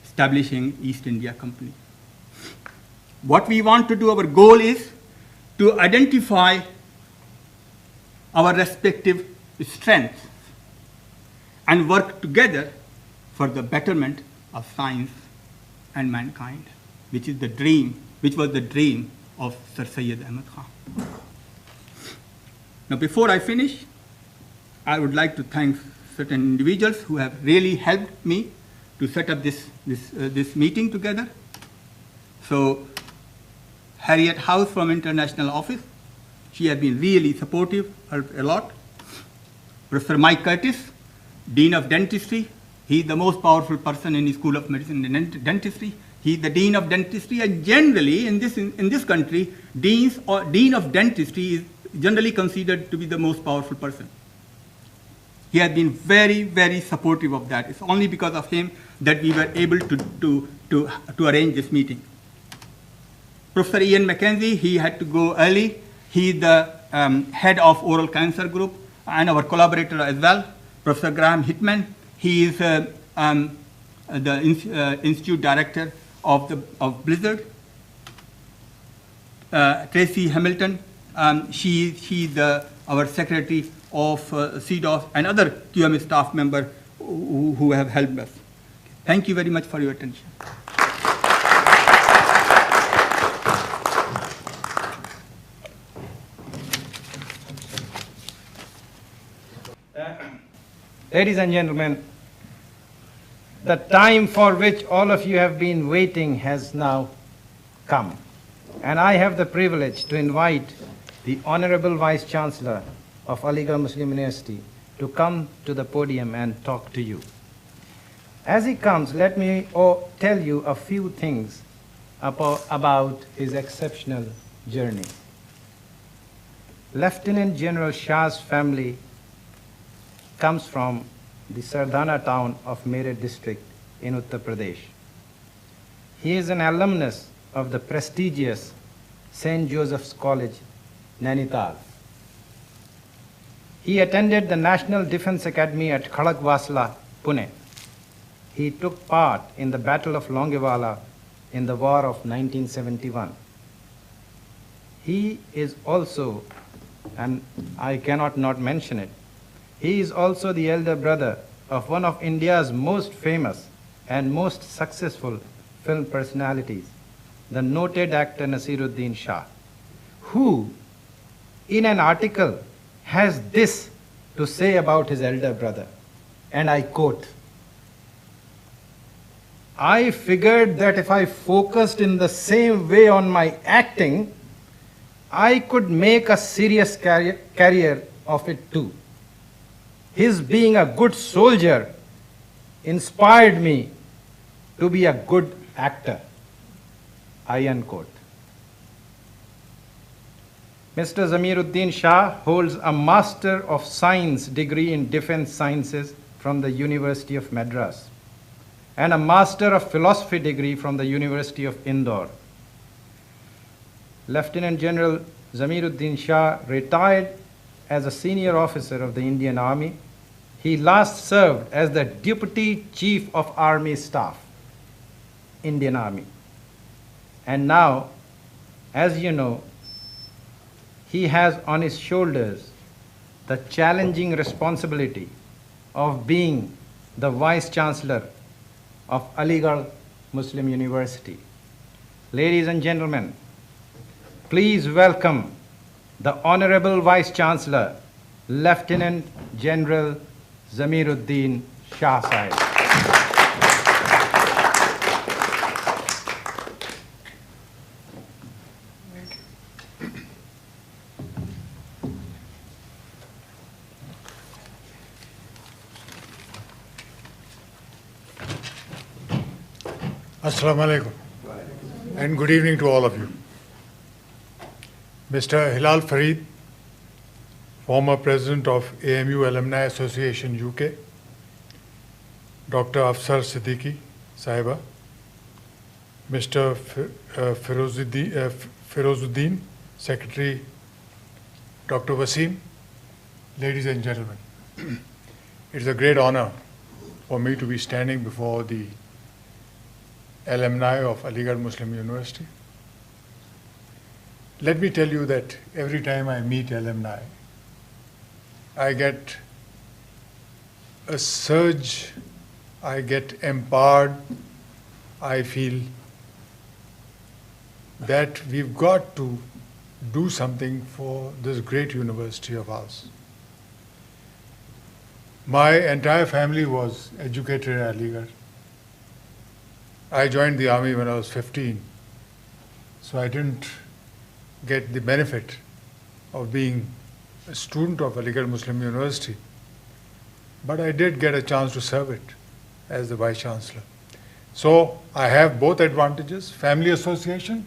establishing East India Company. What we want to do, our goal is to identify our respective strengths and work together for the betterment of science and mankind, which was the dream of Sir Syed Ahmad Khan. Now, before I finish, I would like to thank certain individuals who have really helped me to set up this meeting together. So, Harriet House from International Office, she has been really supportive, helped a lot. Professor Mike Curtis, Dean of Dentistry, he's the most powerful person in the School of Medicine and Dentistry. He's the Dean of Dentistry, and generally in this country, Dean of Dentistry is generally considered to be the most powerful person. He has been very, very supportive of that. It's only because of him that we were able to arrange this meeting. Professor Ian Mackenzie, he had to go early. He's the head of oral cancer group and our collaborator as well. Professor Graham Hitman, he is the institute director of Blizzard. Tracy Hamilton, she's our secretary of CDOS and other QM staff members who have helped us. Thank you very much for your attention. Ladies and gentlemen, the time for which all of you have been waiting has now come. And I have the privilege to invite the Honorable Vice Chancellor of Aligarh Muslim University to come to the podium and talk to you. As he comes, let me tell you a few things about his exceptional journey. Lieutenant General Shah's family comes from the Sardhana town of Meerut district in Uttar Pradesh. He is an alumnus of the prestigious St. Joseph's College, Nainital. He attended the National Defense Academy at Khadakwasla, Pune. He took part in the Battle of Longewala in the War of 1971. He is also, and I cannot not mention it, he is also the elder brother of one of India's most famous and most successful film personalities, the noted actor Naseeruddin Shah, who, in an article, has this to say about his elder brother, and I quote, "I figured that if I focused in the same way on my acting, I could make a serious career of it too. His being a good soldier inspired me to be a good actor." I unquote. Mr. Zameeruddin Shah holds a Master of Science degree in Defense Sciences from the University of Madras and a Master of Philosophy degree from the University of Indore. Lieutenant General Zameeruddin Shah retired as a senior officer of the Indian Army. He last served as the Deputy Chief of Army Staff, Indian Army. And now, as you know, he has on his shoulders the challenging responsibility of being the Vice Chancellor of Aligarh Muslim University. Ladies and gentlemen, please welcome the Honorable Vice Chancellor, Lieutenant General Zameeruddin Shah Sahib. Assalamu alaikum and good evening to all of you. Mr. Hilal Fareed, former president of AMU Alumni Association UK, Dr. Afsar Siddiqui Sahiba, Mr. Ferozuddin, Secretary Dr. Wasim, ladies and gentlemen, it's a great honor for me to be standing before the alumni of Aligarh Muslim University. Let me tell you that every time I meet alumni, I get a surge, I get empowered, I feel that we've got to do something for this great university of ours. My entire family was educated at Aligarh. I joined the army when I was 15, so I didn't get the benefit of being a student of Aligarh Muslim University, but I did get a chance to serve it as the Vice Chancellor. So I have both advantages, family association,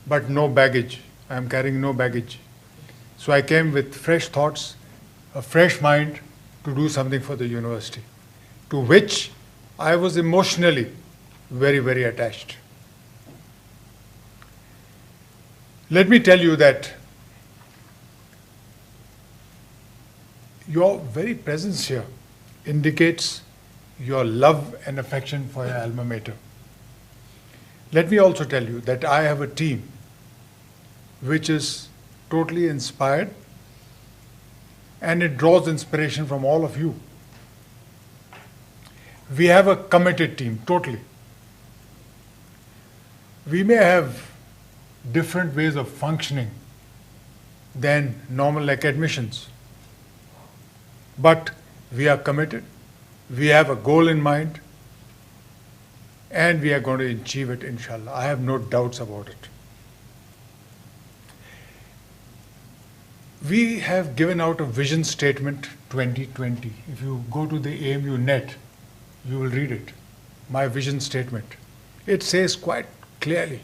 but no baggage. I am carrying no baggage. So I came with fresh thoughts, a fresh mind to do something for the university, to which I was emotionally very, very attached. Let me tell you that your very presence here indicates your love and affection for your alma mater. Let me also tell you that I have a team which is totally inspired and it draws inspiration from all of you. We have a committed team, totally. We may have different ways of functioning than normal academicians, but we are committed, we have a goal in mind, and we are going to achieve it, inshallah. I have no doubts about it. We have given out a vision statement 2020. If you go to the AMU net, you will read it, my vision statement. It says quite clearly,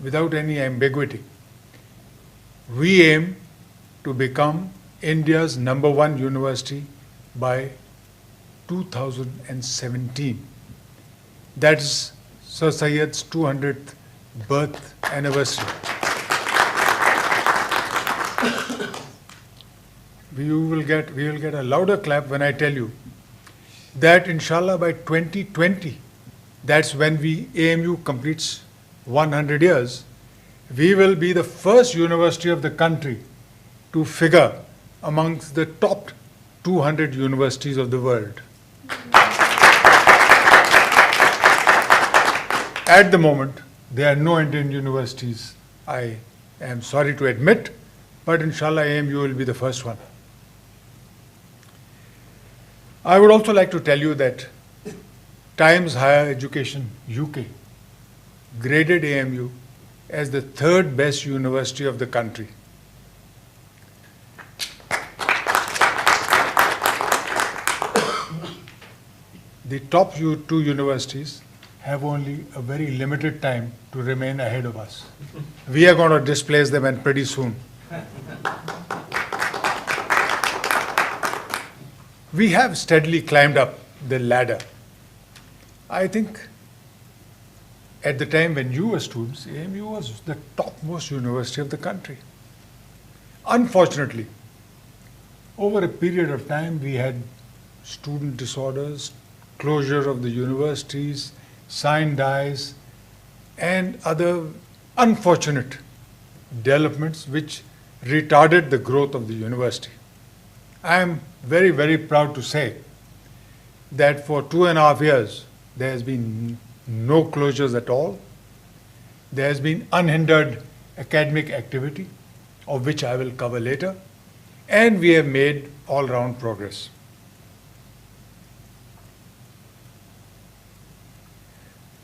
without any ambiguity, we aim to become India's #1 university by 2017. That's Sir Syed's 200th birth anniversary. We will get a louder clap when I tell you that inshallah by 2020, that's when AMU completes 100 years, we will be the first university of the country to figure amongst the top 200 universities of the world. At the moment, there are no Indian universities, I am sorry to admit, but inshallah AMU will be the first one. I would also like to tell you that Times Higher Education UK graded AMU as the 3rd best university of the country. The top 2 universities have only a very limited time to remain ahead of us. We are going to displace them, and pretty soon. We have steadily climbed up the ladder. I think at the time when you were students, AMU was the topmost university of the country. Unfortunately, over a period of time, we had student disorders, closure of the universities, sign dies, and other unfortunate developments which retarded the growth of the university. I am very, very proud to say that for 2.5 years, there has been no closures at all. There has been unhindered academic activity, of which I will cover later, and we have made all-round progress.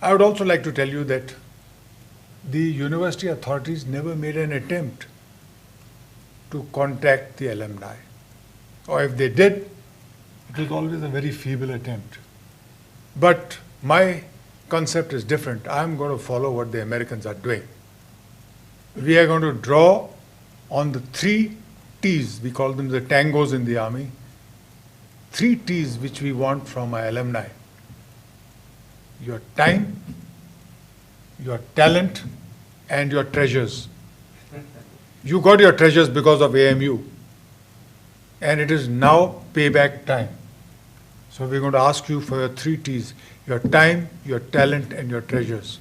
I would also like to tell you that the university authorities never made an attempt to contact the alumni. Or if they did, it was always a very feeble attempt. But my concept is different. I'm going to follow what the Americans are doing. We are going to draw on the 3 T's, we call them the tangos in the army, 3 T's which we want from our alumni: your time, your talent, and your treasures. You got your treasures because of AMU, and it is now payback time. So we're going to ask you for your 3 T's: your time, your talent, and your treasures.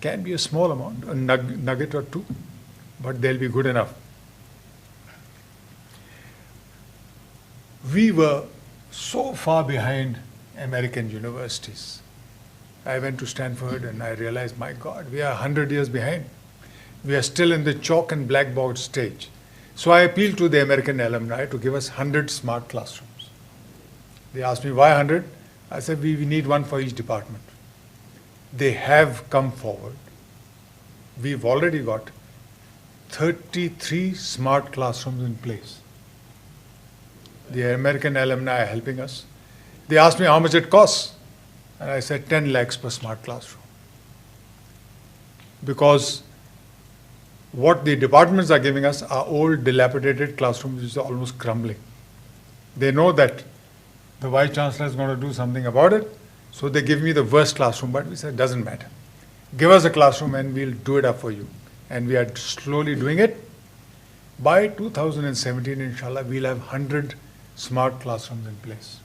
Can be a small amount, a nugget or 2, but they'll be good enough. We were so far behind American universities. I went to Stanford and I realized, my God, we are 100 years behind. We are still in the chalk and blackboard stage. So I appealed to the American alumni to give us 100 smart classrooms. They asked me, why 100? I said, we need one for each department. They have come forward. We've already got 33 smart classrooms in place. The American alumni are helping us. They asked me how much it costs. And I said 10 lakhs per smart classroom. Because what the departments are giving us are old, dilapidated classrooms which are almost crumbling. They know that the Vice Chancellor is going to do something about it, so they give me the worst classroom, but we said, doesn't matter. Give us a classroom and we'll do it up for you. And we are slowly doing it. By 2017, inshallah, we'll have 100 smart classrooms in place.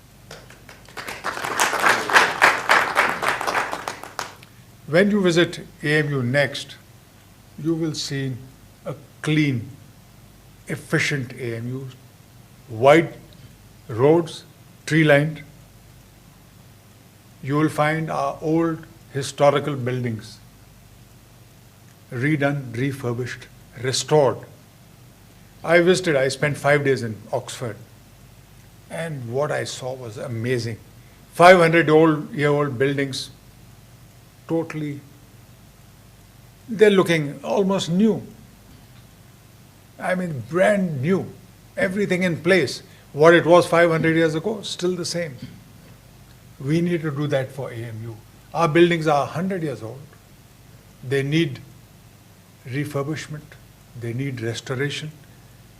When you visit AMU next, you will see a clean, efficient AMU, wide roads, tree-lined. You will find our old historical buildings redone, refurbished, restored. I spent 5 days in Oxford, and what I saw was amazing. 500-year-old buildings, totally, they're looking almost new. I mean, brand new. Everything in place. What it was 500 years ago, still the same. We need to do that for AMU. Our buildings are 100 years old. They need refurbishment. They need restoration.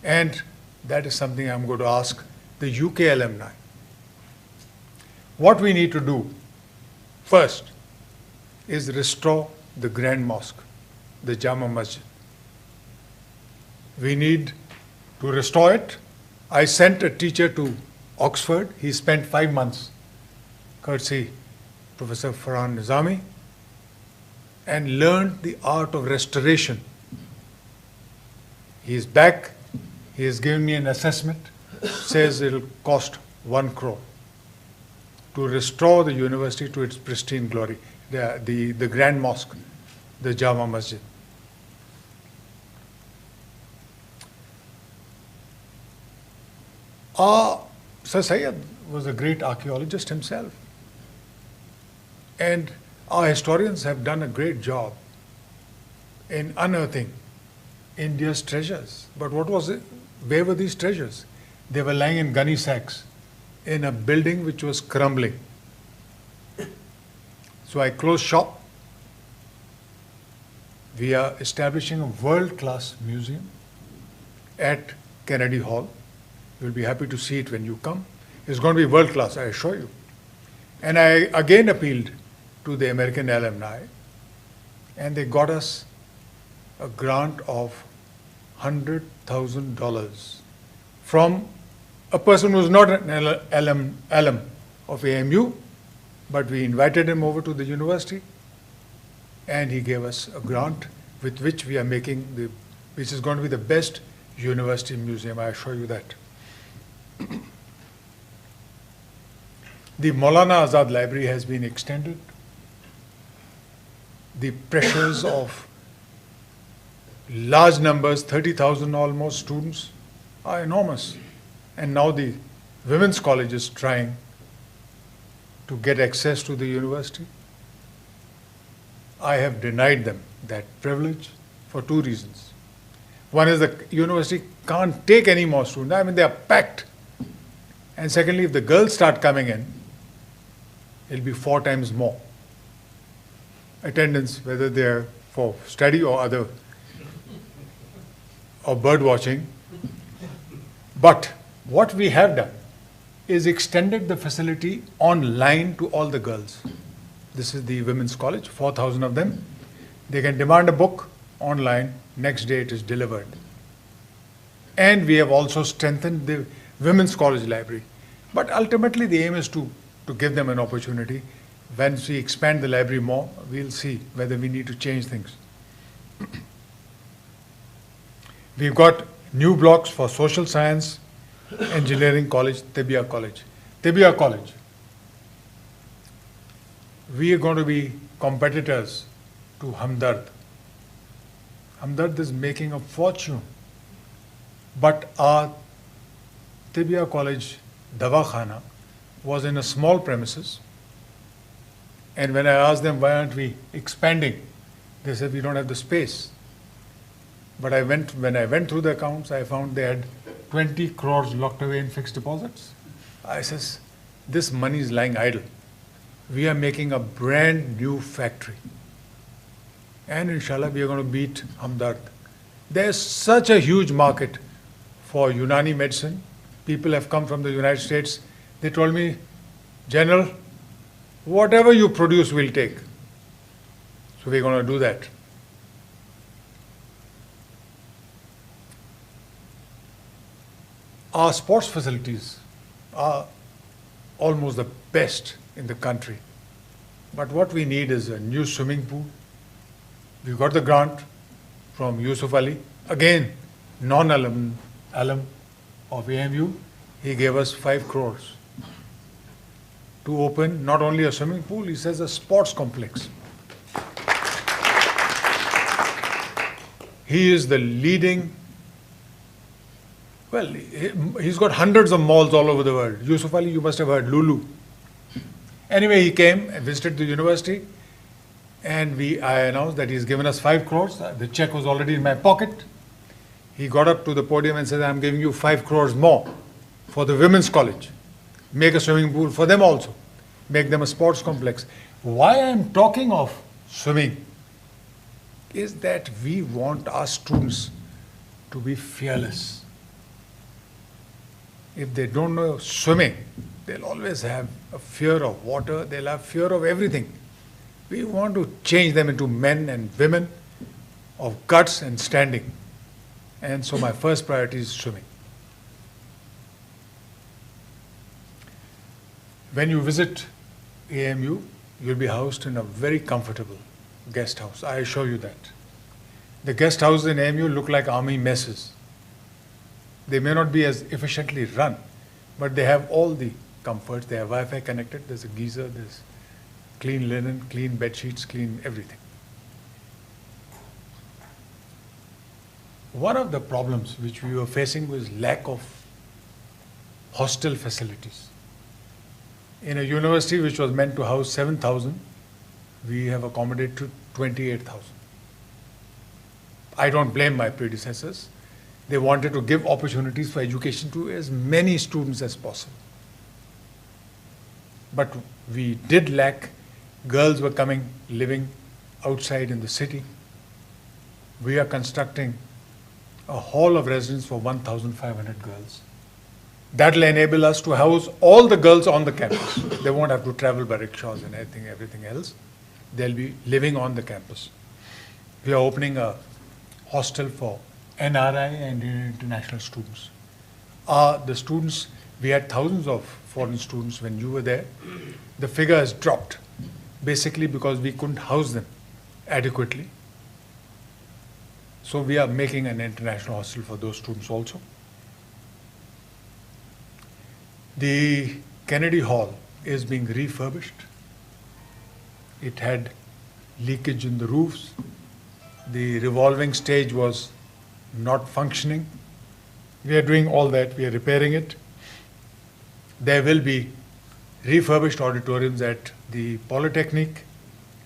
And that is something I'm going to ask the UK alumni. What we need to do first is restore the Grand Mosque, the Jama Masjid. We need to restore it. I sent a teacher to Oxford. He spent 5 months, courtesy Professor Farhan Nizami, and learned the art of restoration. He is back. He has given me an assessment, says it will cost 1 crore to restore the university to its pristine glory, the Grand Mosque, the Jama Masjid. Sir Syed was a great archaeologist himself, and our historians have done a great job in unearthing India's treasures. But what was it? Where were these treasures? They were lying in gunny sacks in a building which was crumbling. So I closed shop. We are establishing a world-class museum at Kennedy Hall. You'll be happy to see it when you come. It's going to be world-class, I assure you. And I again appealed to the American alumni, and they got us a grant of $100,000 from a person who's not an alum of AMU, but we invited him over to the university, and he gave us a grant with which we are making which is going to be the best university museum, I assure you that. The Maulana Azad Library has been extended. The pressures of large numbers, 30,000 almost students, are enormous. And now the Women's College is trying to get access to the university. I have denied them that privilege for 2 reasons. One is the university can't take any more students. I mean, they are packed. And secondly, if the girls start coming in, it'll be 4 times more attendance, whether they're for study or other, or bird watching. But what we have done is extended the facility online to all the girls. This is the Women's College, 4,000 of them. They can demand a book online, next day it is delivered. And we have also strengthened the Women's College Library. But ultimately the aim is to give them an opportunity. Once we expand the library more, we'll see whether we need to change things. We've got new blocks for social science, engineering college, Tibia College. Tibia College. We are going to be competitors to Hamdard. Hamdard is making a fortune. But our Tibia College Davakhana was in a small premises. And when I asked them, why aren't we expanding? They said, we don't have the space. But when I went through the accounts, I found they had 20 crores locked away in fixed deposits. I says, this money is lying idle. We are making a brand new factory. And inshallah, we are going to beat Hamdard. There's such a huge market for Unani medicine. People have come from the United States. They told me, General, whatever you produce, we'll take. So we're going to do that. Our sports facilities are almost the best in the country. But what we need is a new swimming pool. We got the grant from Yusuf Ali, again, non-alum of AMU. he gave us 5 crores to open not only a swimming pool, he says a sports complex. He is the leading, well, he's got hundreds of malls all over the world. Yusuf Ali, you must have heard, Lulu. Anyway, he came and visited the university, and I announced that he's given us 5 crores. The check was already in my pocket. He got up to the podium and said, I'm giving you 5 crores more for the women's college. Make a swimming pool for them also. Make them a sports complex. Why I'm talking of swimming is that we want our students to be fearless. If they don't know swimming, they'll always have a fear of water, they'll have fear of everything. We want to change them into men and women of guts and standing. And so my first priority is swimming. When you visit AMU, you'll be housed in a very comfortable guest house. I assure you that. The guest houses in AMU look like army messes. They may not be as efficiently run, but they have all the comforts. They have Wi-Fi connected, there's a geyser, there's clean linen, clean bed sheets, clean everything. One of the problems which we were facing was lack of hostel facilities. In a university which was meant to house 7,000, we have accommodated to 28,000. I don't blame my predecessors. They wanted to give opportunities for education to as many students as possible. But we did lack. Girls were coming, living outside in the city. We are constructing a hall of residence for 1,500 girls. That will enable us to house all the girls on the campus. They won't have to travel by rickshaws and everything else. They'll be living on the campus. We are opening a hostel for NRI and international students. The students, we had thousands of foreign students when you were there. The figure has dropped, basically because we couldn't house them adequately. So we are making an international hostel for those students also. The Kennedy Hall is being refurbished. It had leakage in the roofs. The revolving stage was not functioning. We are doing all that. We are repairing it. There will be refurbished auditoriums at the Polytechnic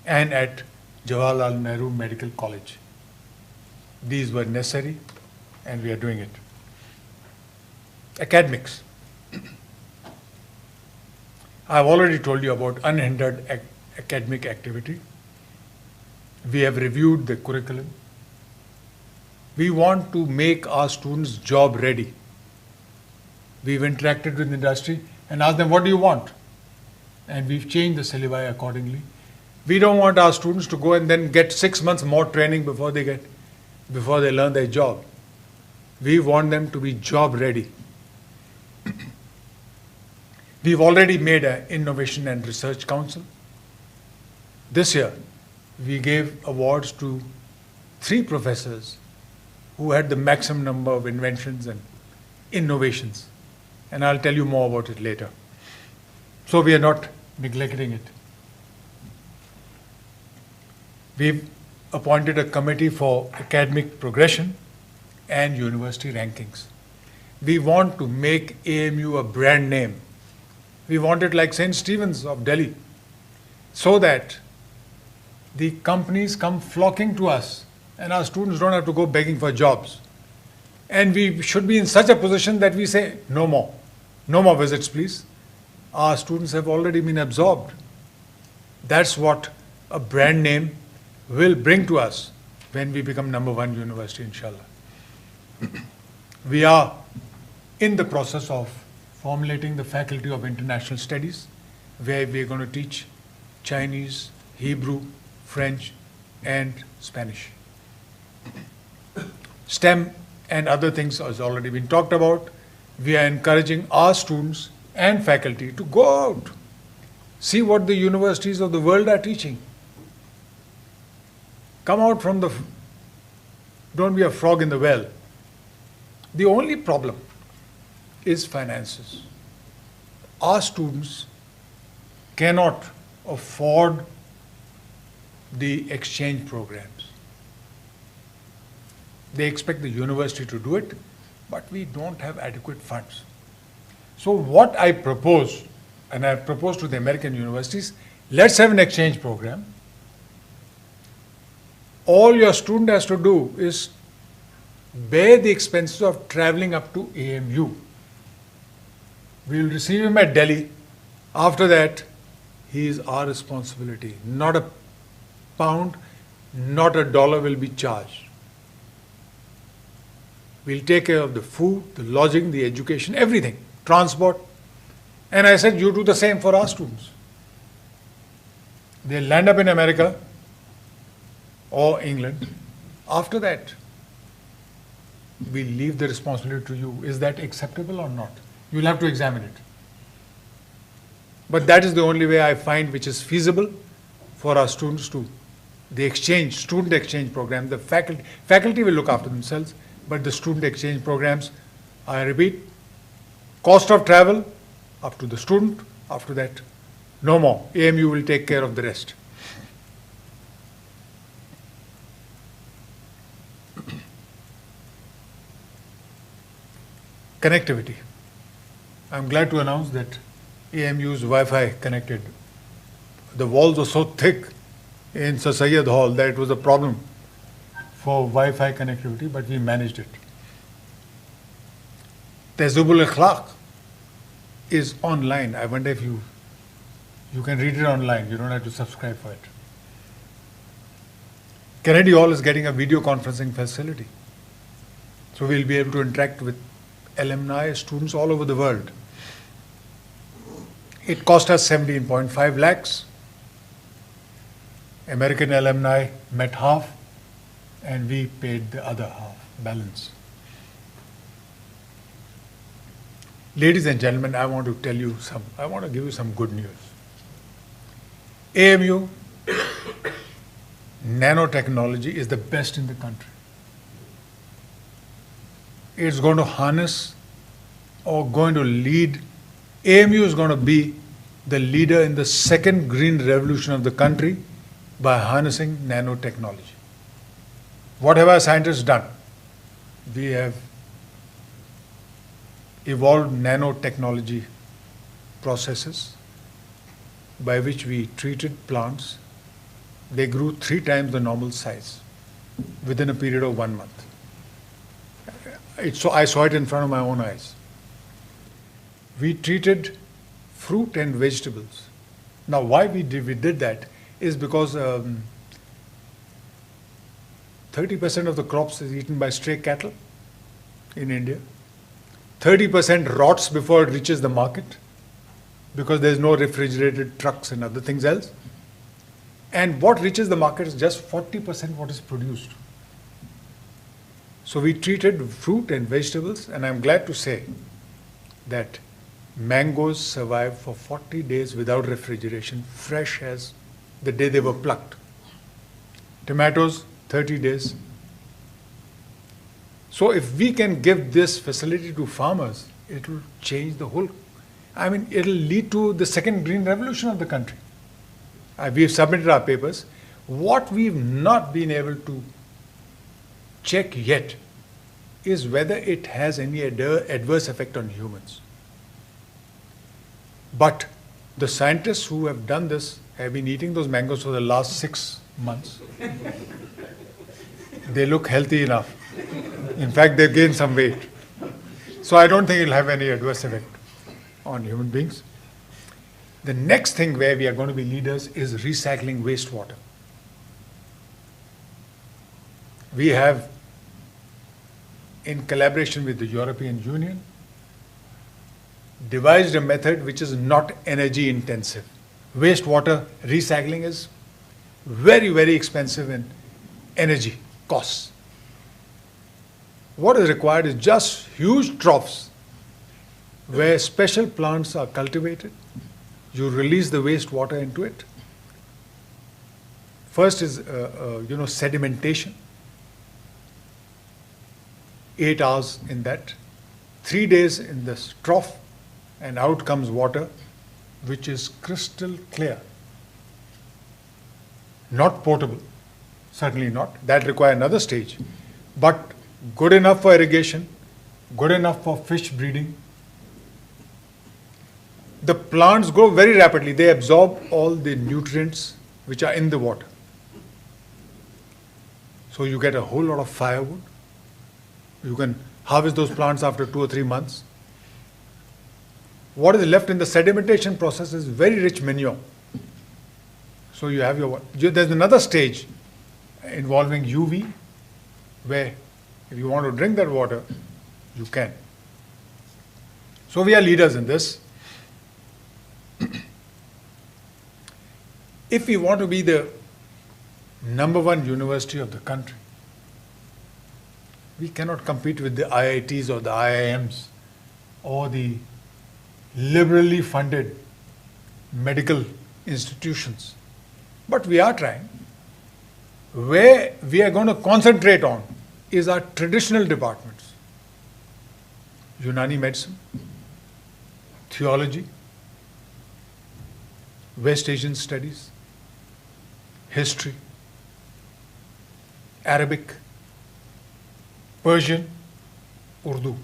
and at Jawaharlal Nehru Medical College. These were necessary, and we are doing it. Academics. I've already told you about unhindered academic activity. We have reviewed the curriculum. We want to make our students job ready. We've interacted with industry and asked them, what do you want? And we've changed the syllabi accordingly. We don't want our students to go and then get 6 months more training before they learn their job. We want them to be job ready. We've already made an Innovation and Research Council. This year, we gave awards to 3 professors who had the maximum number of inventions and innovations. And I'll tell you more about it later. So we are not neglecting it. We've appointed a committee for academic progression and university rankings. We want to make AMU a brand name. We want it like St. Stephen's of Delhi, so that the companies come flocking to us and our students don't have to go begging for jobs. And we should be in such a position that we say, no more visits please. Our students have already been absorbed. That's what a brand name will bring to us when we become #1 university, inshallah. We are in the process of formulating the Faculty of International Studies, where we are going to teach Chinese, Hebrew, French, and Spanish. STEM and other things has already been talked about. We are encouraging our students and faculty to go out, see what the universities of the world are teaching. Come out from don't be a frog in the well. The only problem is finances. Our students cannot afford the exchange programs. They expect the university to do it, but we don't have adequate funds. So what I propose, and I propose to the American universities, let's have an exchange program. All your student has to do is bear the expenses of traveling up to AMU. We will receive him at Delhi. After that, he is our responsibility. Not a pound, not a dollar will be charged. We'll take care of the food, the lodging, the education, everything, transport. And I said, you do the same for our students. They'll land up in America or England. After that, we leave the responsibility to you. Is that acceptable or not? You'll have to examine it. But that is the only way I find which is feasible for our students to. The exchange, student exchange program, the faculty will look after themselves, but the student exchange programs, I repeat, cost of travel up to the student, after that, no more. AMU will take care of the rest. Connectivity. I'm glad to announce that AMU's Wi-Fi connected. The walls were so thick in Sir Syed Hall that it was a problem for Wi-Fi connectivity, but we managed it. Tehzibul Akhlaq is online. I wonder if you can read it online. You don't have to subscribe for it. Kennedy Hall is getting a video conferencing facility. So we'll be able to interact with alumni, students all over the world. It cost us 17.5 lakhs. American alumni met half, and we paid the other half, balance. Ladies and gentlemen, I want to give you some good news. AMU nanotechnology is the best in the country. It's going to harness or going to lead. AMU is going to be the leader in the second green revolution of the country by harnessing nanotechnology. What have our scientists done? We have evolved nanotechnology processes by which we treated plants. They grew 3 times the normal size within a period of 1 month. I saw it in front of my own eyes. We treated fruit and vegetables. Now, why we did that is because 30% of the crops is eaten by stray cattle in India. 30% rots before it reaches the market because there's no refrigerated trucks and other things else. And what reaches the market is just 40% what is produced. So we treated fruit and vegetables, and I'm glad to say that mangoes survive for 40 days without refrigeration, fresh as the day they were plucked. Tomatoes, 30 days. So if we can give this facility to farmers, it will change the whole, it will lead to the second green revolution of the country. We've submitted our papers. What we've not been able to check yet is whether it has any adverse effect on humans. But the scientists who have done this have been eating those mangoes for the last 6 months. They look healthy enough. In fact, they've gained some weight. So I don't think it'll have any adverse effect on human beings. The next thing where we are going to be leaders is recycling wastewater. We have, in collaboration with the European Union, devised a method which is not energy intensive. Wastewater recycling is very, very expensive in energy costs. What is required is just huge troughs where special plants are cultivated. You release the wastewater into it. First is sedimentation. 8 hours in that. 3 days in this trough, and out comes water, which is crystal clear. Not potable, certainly not. That requires another stage, but good enough for irrigation, good enough for fish breeding. The plants grow very rapidly. They absorb all the nutrients which are in the water. So you get a whole lot of firewood. You can harvest those plants after 2 or 3 months. What is left in the sedimentation process is very rich manure. So you have there's another stage involving UV, where if you want to drink that water, you can. So we are leaders in this. If we want to be the #1 university of the country, we cannot compete with the IITs or the IIMs or the liberally funded medical institutions. But we are trying. Where we are going to concentrate on is our traditional departments. Unani medicine, theology, West Asian studies, history, Arabic, Persian, Urdu.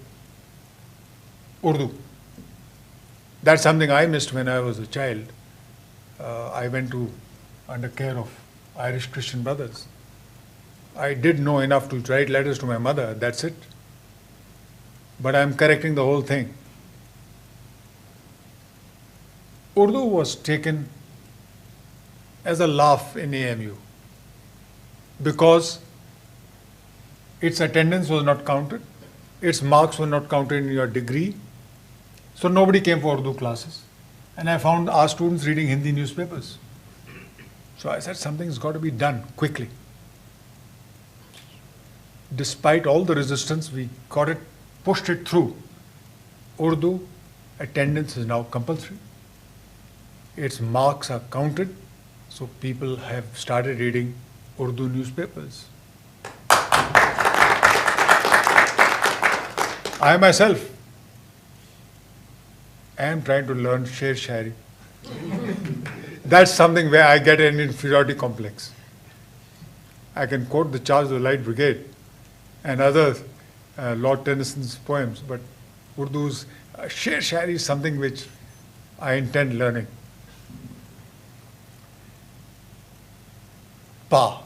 That's something I missed when I was a child. I went under care of Irish Christian brothers. I did know enough to write letters to my mother, that's it. But I'm correcting the whole thing. Urdu was taken as a laugh in AMU because its attendance was not counted, its marks were not counted in your degree, so nobody came for Urdu classes. And I found our students reading Hindi newspapers. So I said something's got to be done quickly. Despite all the resistance, we got it, pushed it through. Urdu attendance is now compulsory. Its marks are counted, so people have started reading Urdu newspapers. I myself am trying to learn Sher Shari. That's something where I get an inferiority complex. I can quote the Charge of the Light Brigade and other Lord Tennyson's poems, but Urdu's Sher Shari is something which I intend learning. Pa.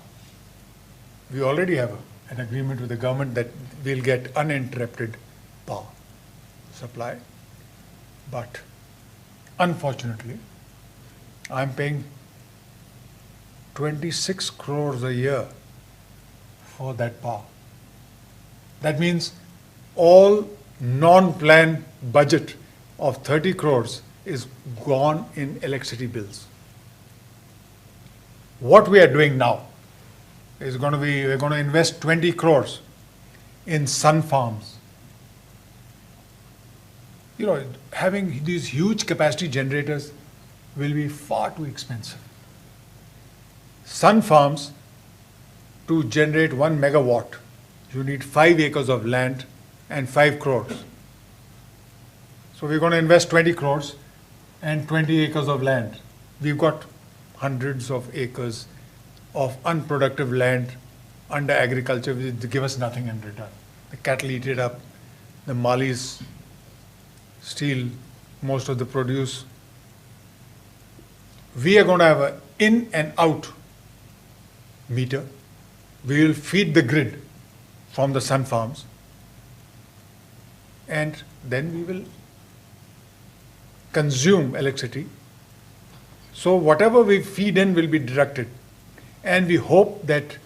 We already have an agreement with the government that we'll get uninterrupted power supply, but unfortunately, I'm paying 26 crores a year for that power. That means all non-planned budget of 30 crores is gone in electricity bills. What we are doing now is we're going to invest 20 crores in sun farms. You know, having these huge capacity generators will be far too expensive. Sun farms, to generate 1 megawatt, you need 5 acres of land and 5 crores. So we're going to invest 20 crores and 20 acres of land. We've got hundreds of acres of unproductive land under agriculture which give us nothing in return. The cattle eat it up, the Malis steal most of the produce. We are going to have an in and out meter. We will feed the grid from the sun farms, and then we will consume electricity. So whatever we feed in will be deducted, and we hope that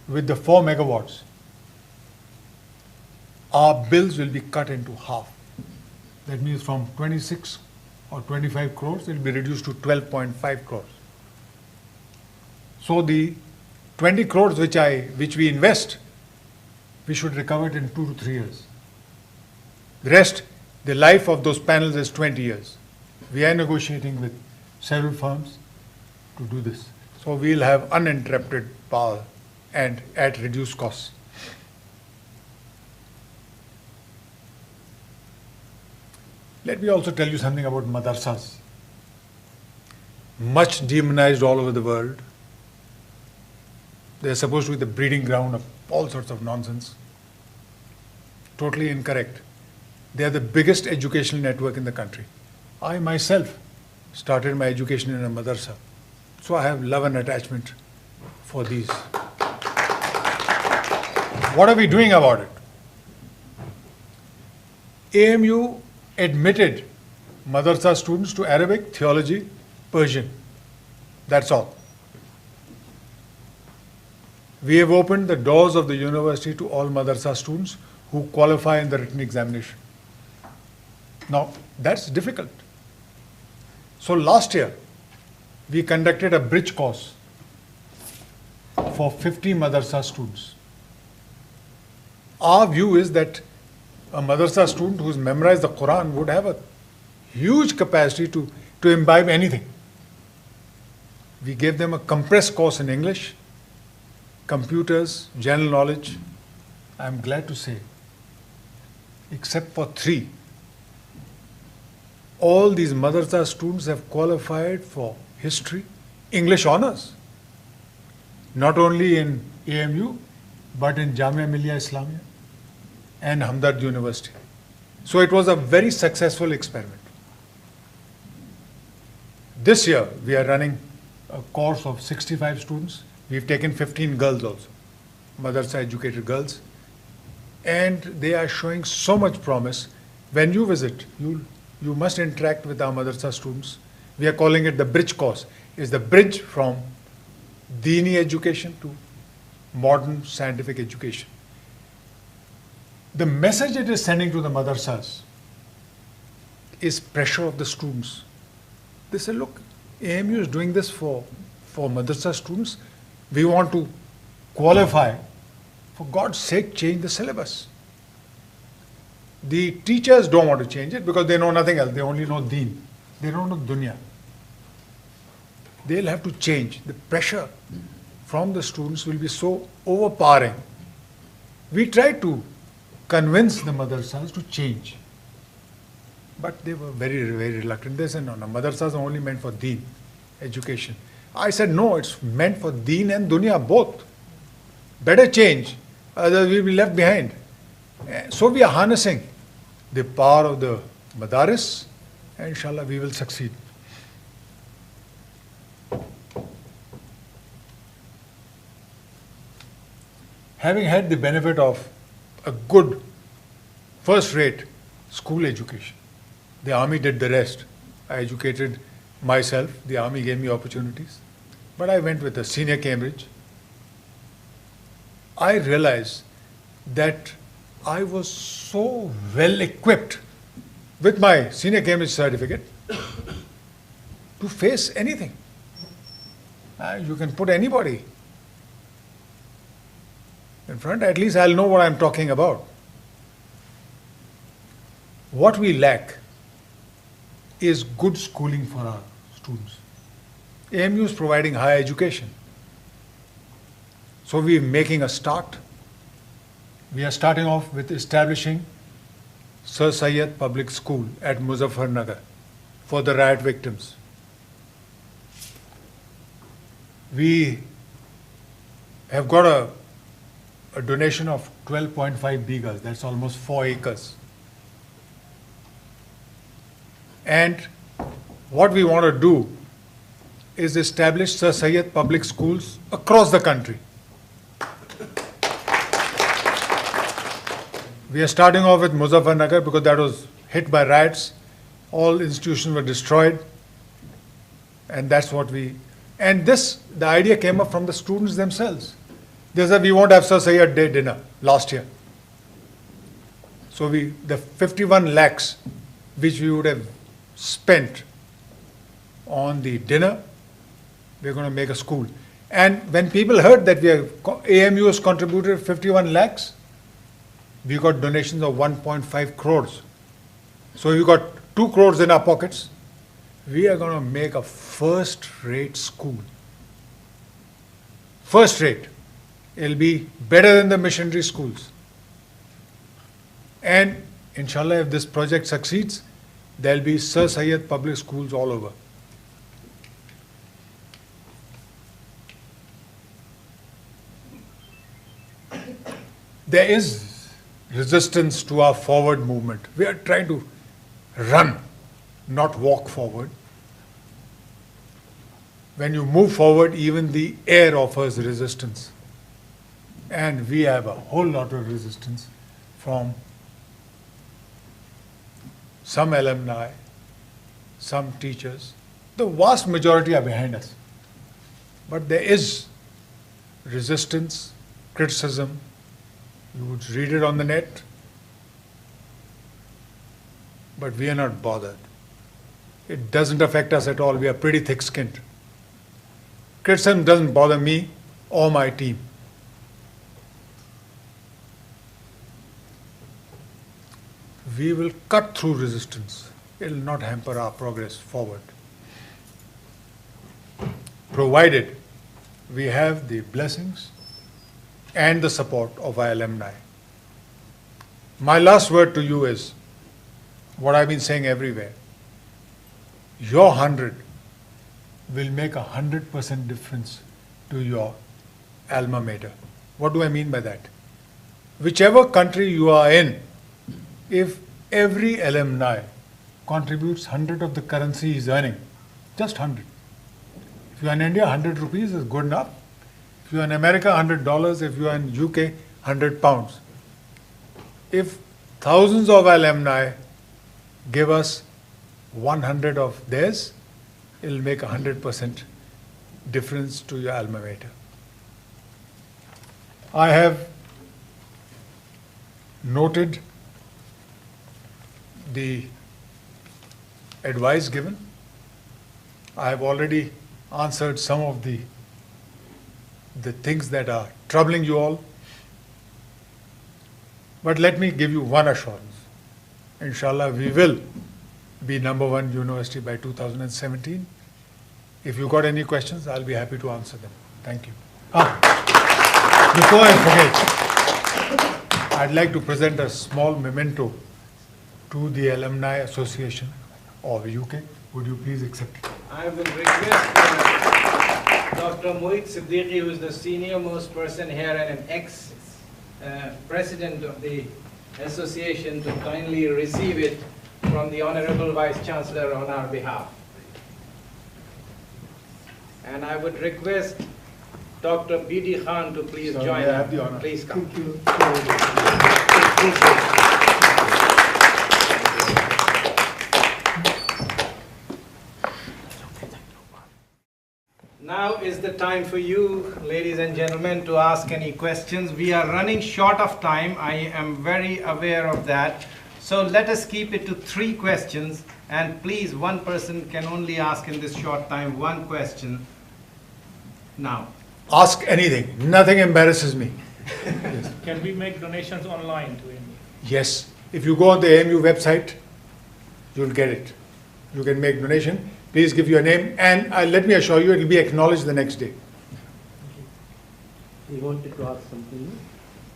with the 4 megawatts, our bills will be cut into half. That means from 26 or 25 crores, it will be reduced to 12.5 crores. So the 20 crores which we invest, we should recover it in 2 to 3 years. The rest, the life of those panels is 20 years. We are negotiating with several firms to do this. So we'll have uninterrupted power and at reduced costs. Let me also tell you something about madrasas. Much demonized all over the world. They're supposed to be the breeding ground of all sorts of nonsense. Totally incorrect. They are the biggest educational network in the country. I myself started my education in a madrasa. So I have love and attachment for these. What are we doing about it? AMU admitted madrasa students to Arabic, theology, Persian. That's all. We have opened the doors of the university to all madrasa students who qualify in the written examination. Now, that's difficult. So last year, we conducted a bridge course for 50 madrasa students. Our view is that a madrasa student who's memorized the Quran would have a huge capacity to imbibe anything. We gave them a compressed course in English, computers, general knowledge. I'm glad to say, except for 3, all these madrasa students have qualified for history, English honors, not only in AMU, but in Jamia Millia Islamia and Hamdard University. So it was a very successful experiment. This year, we are running a course of 65 students. We've taken 15 girls also, madrasa educated girls. And they are showing so much promise. When you visit, you must interact with our madrasa students. We are calling it the bridge course. It's the bridge from Deeni education to modern scientific education. The message it is sending to the madrasas is pressure of the students. They say, look, AMU is doing this for madrasa students. We want to qualify. For God's sake, change the syllabus. The teachers don't want to change it because they know nothing else. They only know deen. They don't know dunya. They'll have to change. The pressure from the students will be so overpowering. We tried to convince the madrasas to change. But they were very, very reluctant. They said, no, madrasas are only meant for deen, education. I said, no, it's meant for deen and dunya, both. Better change, otherwise we'll be left behind. So we are harnessing the power of the madaris, and inshallah we will succeed. Having had the benefit of a good, first-rate school education, the army did the rest. I educated myself, the army gave me opportunities, but I went with a senior Cambridge. I realized that I was so well equipped with my senior Cambridge certificate to face anything. You can put anybody in front, at least I'll know what I'm talking about. What we lack is good schooling for our students. AMU is providing higher education. So we're making a start. We are starting off with establishing Sir Syed Public School at Muzaffarnagar for the riot victims. We have got a donation of 12.5 bighas, that's almost 4 acres. And what we want to do is establish Sir Syed Public Schools across the country. We are starting off with Muzaffarnagar because that was hit by riots. All institutions were destroyed. And that's what the idea came up from the students themselves. They said, we won't have Sir Syed Day dinner last year. So the 51 lakhs which we would have spent on the dinner, we're going to make a school. And when people heard that AMU has contributed 51 lakhs, we got donations of 1.5 crores. So we got 2 crores in our pockets. We are going to make a first-rate school. First-rate. It'll be better than the missionary schools. And inshallah, if this project succeeds, there'll be Sir Syed public schools all over. There is resistance to our forward movement. We are trying to run, not walk forward. When you move forward, even the air offers resistance. And we have a whole lot of resistance from some alumni, some teachers. The vast majority are behind us. But there is resistance, criticism. You would read it on the net. But we are not bothered. It doesn't affect us at all. We are pretty thick-skinned. Criticism doesn't bother me or my team. We will cut through resistance. It will not hamper our progress forward, provided we have the blessings and the support of our alumni. My last word to you is what I've been saying everywhere. Your 100 will make 100% difference to your alma mater. What do I mean by that? Whichever country you are in, if every alumni contributes 100 of the currency he is earning, just 100. If you are in India, 100 rupees is good enough. If you are in America, $100. If you are in UK, 100 pounds. If thousands of alumni give us 100 of theirs, it will make 100% difference to your alma mater. I have noted the advice given. I have already answered some of the things that are troubling you all. But let me give you one assurance. Inshallah, we will be #1 university by 2017. If you got any questions, I'll be happy to answer them. Thank you. Before I forget, I'd like to present a small memento to the Alumni Association of UK. Would you please accept it? I will request Dr. Mohit Siddiqui, who is the senior most person here and an ex-president of the association, to kindly receive it from the Honorable Vice Chancellor on our behalf. And I would request Dr. B.D. Khan to please join us. Have the honor. Please come. Thank you. Please. Now is the time for you, ladies and gentlemen, to ask any questions. We are running short of time. I am very aware of that. So let us keep it to 3 questions. And please, one person can only ask in this short time 1 question. Now. Ask anything. Nothing embarrasses me. Yes. Can we make donations online to AMU? Yes. If you go on the AMU website, you'll get it. You can make donation. Please give your name, and let me assure you, it will be acknowledged the next day. You wanted to ask something?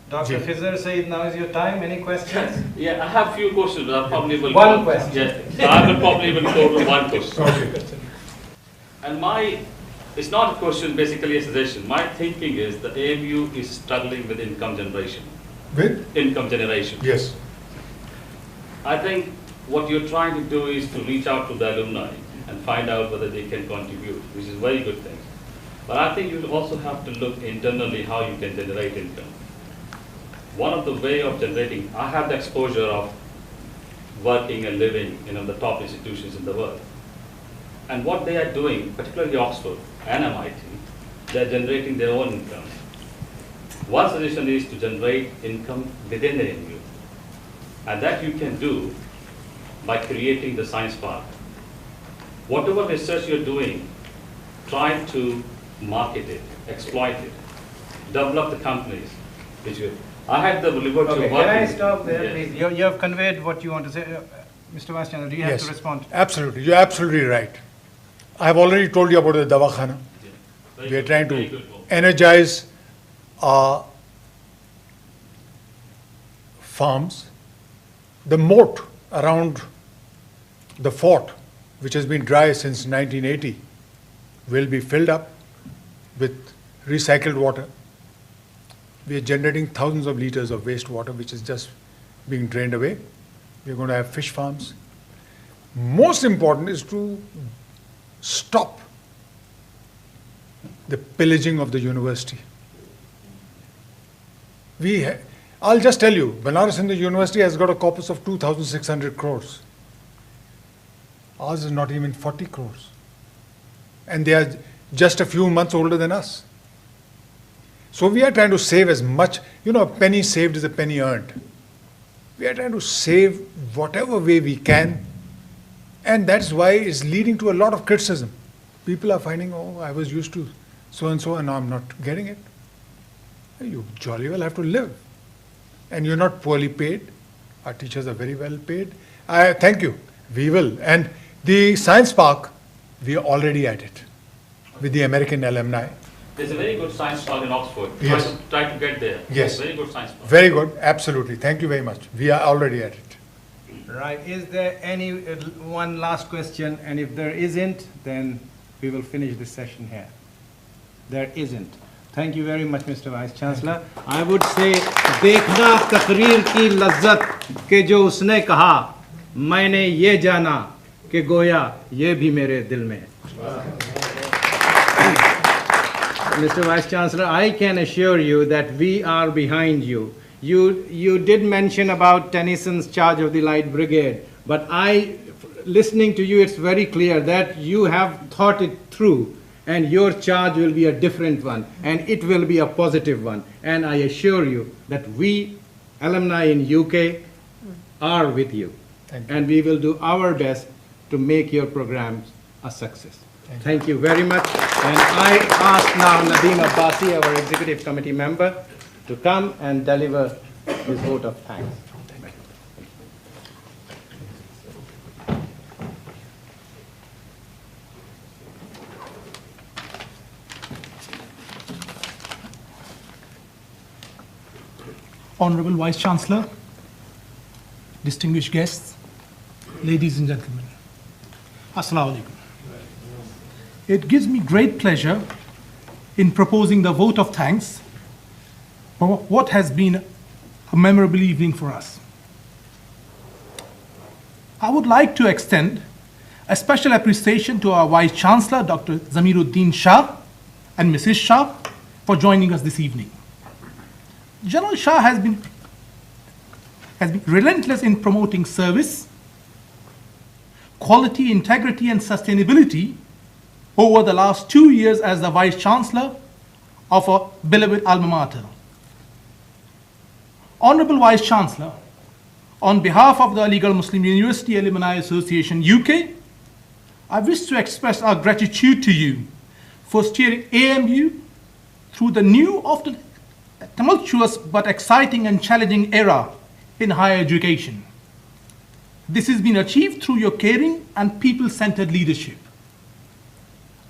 Dr. Khizr Saeed, now is your time. Any questions? Yeah, I have few questions. I probably will One question. Yes, so I will probably will go to one question. Okay. And it's not a question, basically a suggestion. My thinking is the AMU is struggling with income generation. With? Income generation. Yes. I think what you're trying to do is to reach out to the alumni and find out whether they can contribute, which is a very good thing. But I think you also have to look internally how you can generate income. One of the way of generating, I have the exposure of working and living in the top institutions in the world. And what they are doing, particularly Oxford and MIT, they are generating their own income. One suggestion is to generate income within the AMU. And that you can do by creating the science park. Whatever research you're doing, try to market it, exploit it, develop the companies. I had the liberty of working. Can I stop there, Yes. please? You have conveyed what you want to say. Mr. Vice Chancellor, do you have to respond? Absolutely. You're absolutely right. I have already told you about the Dawakhana. Very We are good, trying very to good work. energize our farms. The moat around the fort, which has been dry since 1980, will be filled up with recycled water. We are generating thousands of liters of wastewater, which is just being drained away. We're going to have fish farms. Most important is to stop the pillaging of the university. I'll just tell you, Banaras Hindu University has got a corpus of 2,600 crores. Ours is not even 40 crores. And they are just a few months older than us. So we are trying to save as much, a penny saved is a penny earned. We are trying to save whatever way we can, and that's why it's leading to a lot of criticism. People are finding, oh, I was used to so-and-so and now I'm not getting it. You jolly well have to live. And you're not poorly paid. Our teachers are very well paid. Thank you. We will. And the Science Park, we are already at it with the American alumni. There's a very good science park in Oxford. Yes. Try to get there. Yes. Very good science park. Very good. Absolutely. Thank you very much. We are already at it. Right. Is there any one last question? And if there isn't, then we will finish this session here. There isn't. Thank you very much, Mr. Vice Chancellor. I would say, देखना तकरीर की लज्जत के जो उसने कहा, मैंने ये जाना कि गोया ये भी मेरे दिल में है. Mr. Vice Chancellor, I can assure you that we are behind you. You did mention about Tennyson's charge of the Light Brigade, but listening to you, it's very clear that you have thought it through, and your charge will be a different one, and it will be a positive one. And I assure you that we, alumni in UK, are with you. And we will do our best to make your programs a success. Thank you very much. And I ask now Nadeem Abbasi, our Executive Committee member, to come and deliver his vote of thanks. Honorable Vice Chancellor, distinguished guests, ladies and gentlemen, Assalamu alaikum. It gives me great pleasure in proposing the vote of thanks for what has been a memorable evening for us. I would like to extend a special appreciation to our Vice Chancellor, Dr. Zameeruddin Shah, and Mrs. Shah for joining us this evening. General Shah has been relentless in promoting service, quality, integrity, and sustainability over the last 2 years as the Vice Chancellor of a beloved alma mater. Honorable Vice Chancellor, on behalf of the Aligarh Muslim University Alumni Association UK, I wish to express our gratitude to you for steering AMU through the new, often tumultuous but exciting and challenging era in higher education. This has been achieved through your caring and people-centered leadership.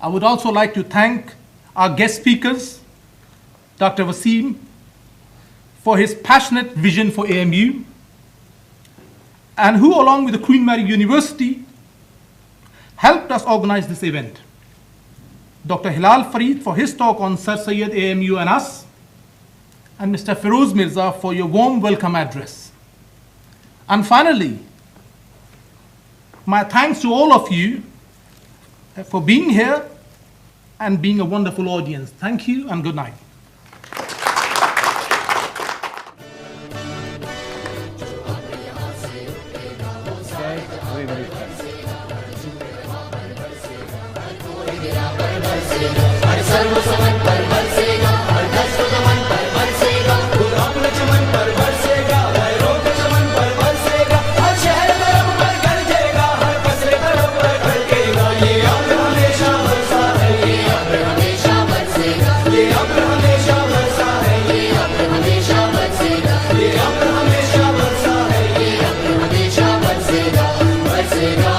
I would also like to thank our guest speakers, Dr. Wasim, for his passionate vision for AMU, and who, along with the Queen Mary University, helped us organize this event. Dr. Hilal Farid for his talk on Sir Syed, AMU and us, and Mr. Feroz Mirza for your warm welcome address. And finally, my thanks to all of you for being here and being a wonderful audience. Thank you and good night. Say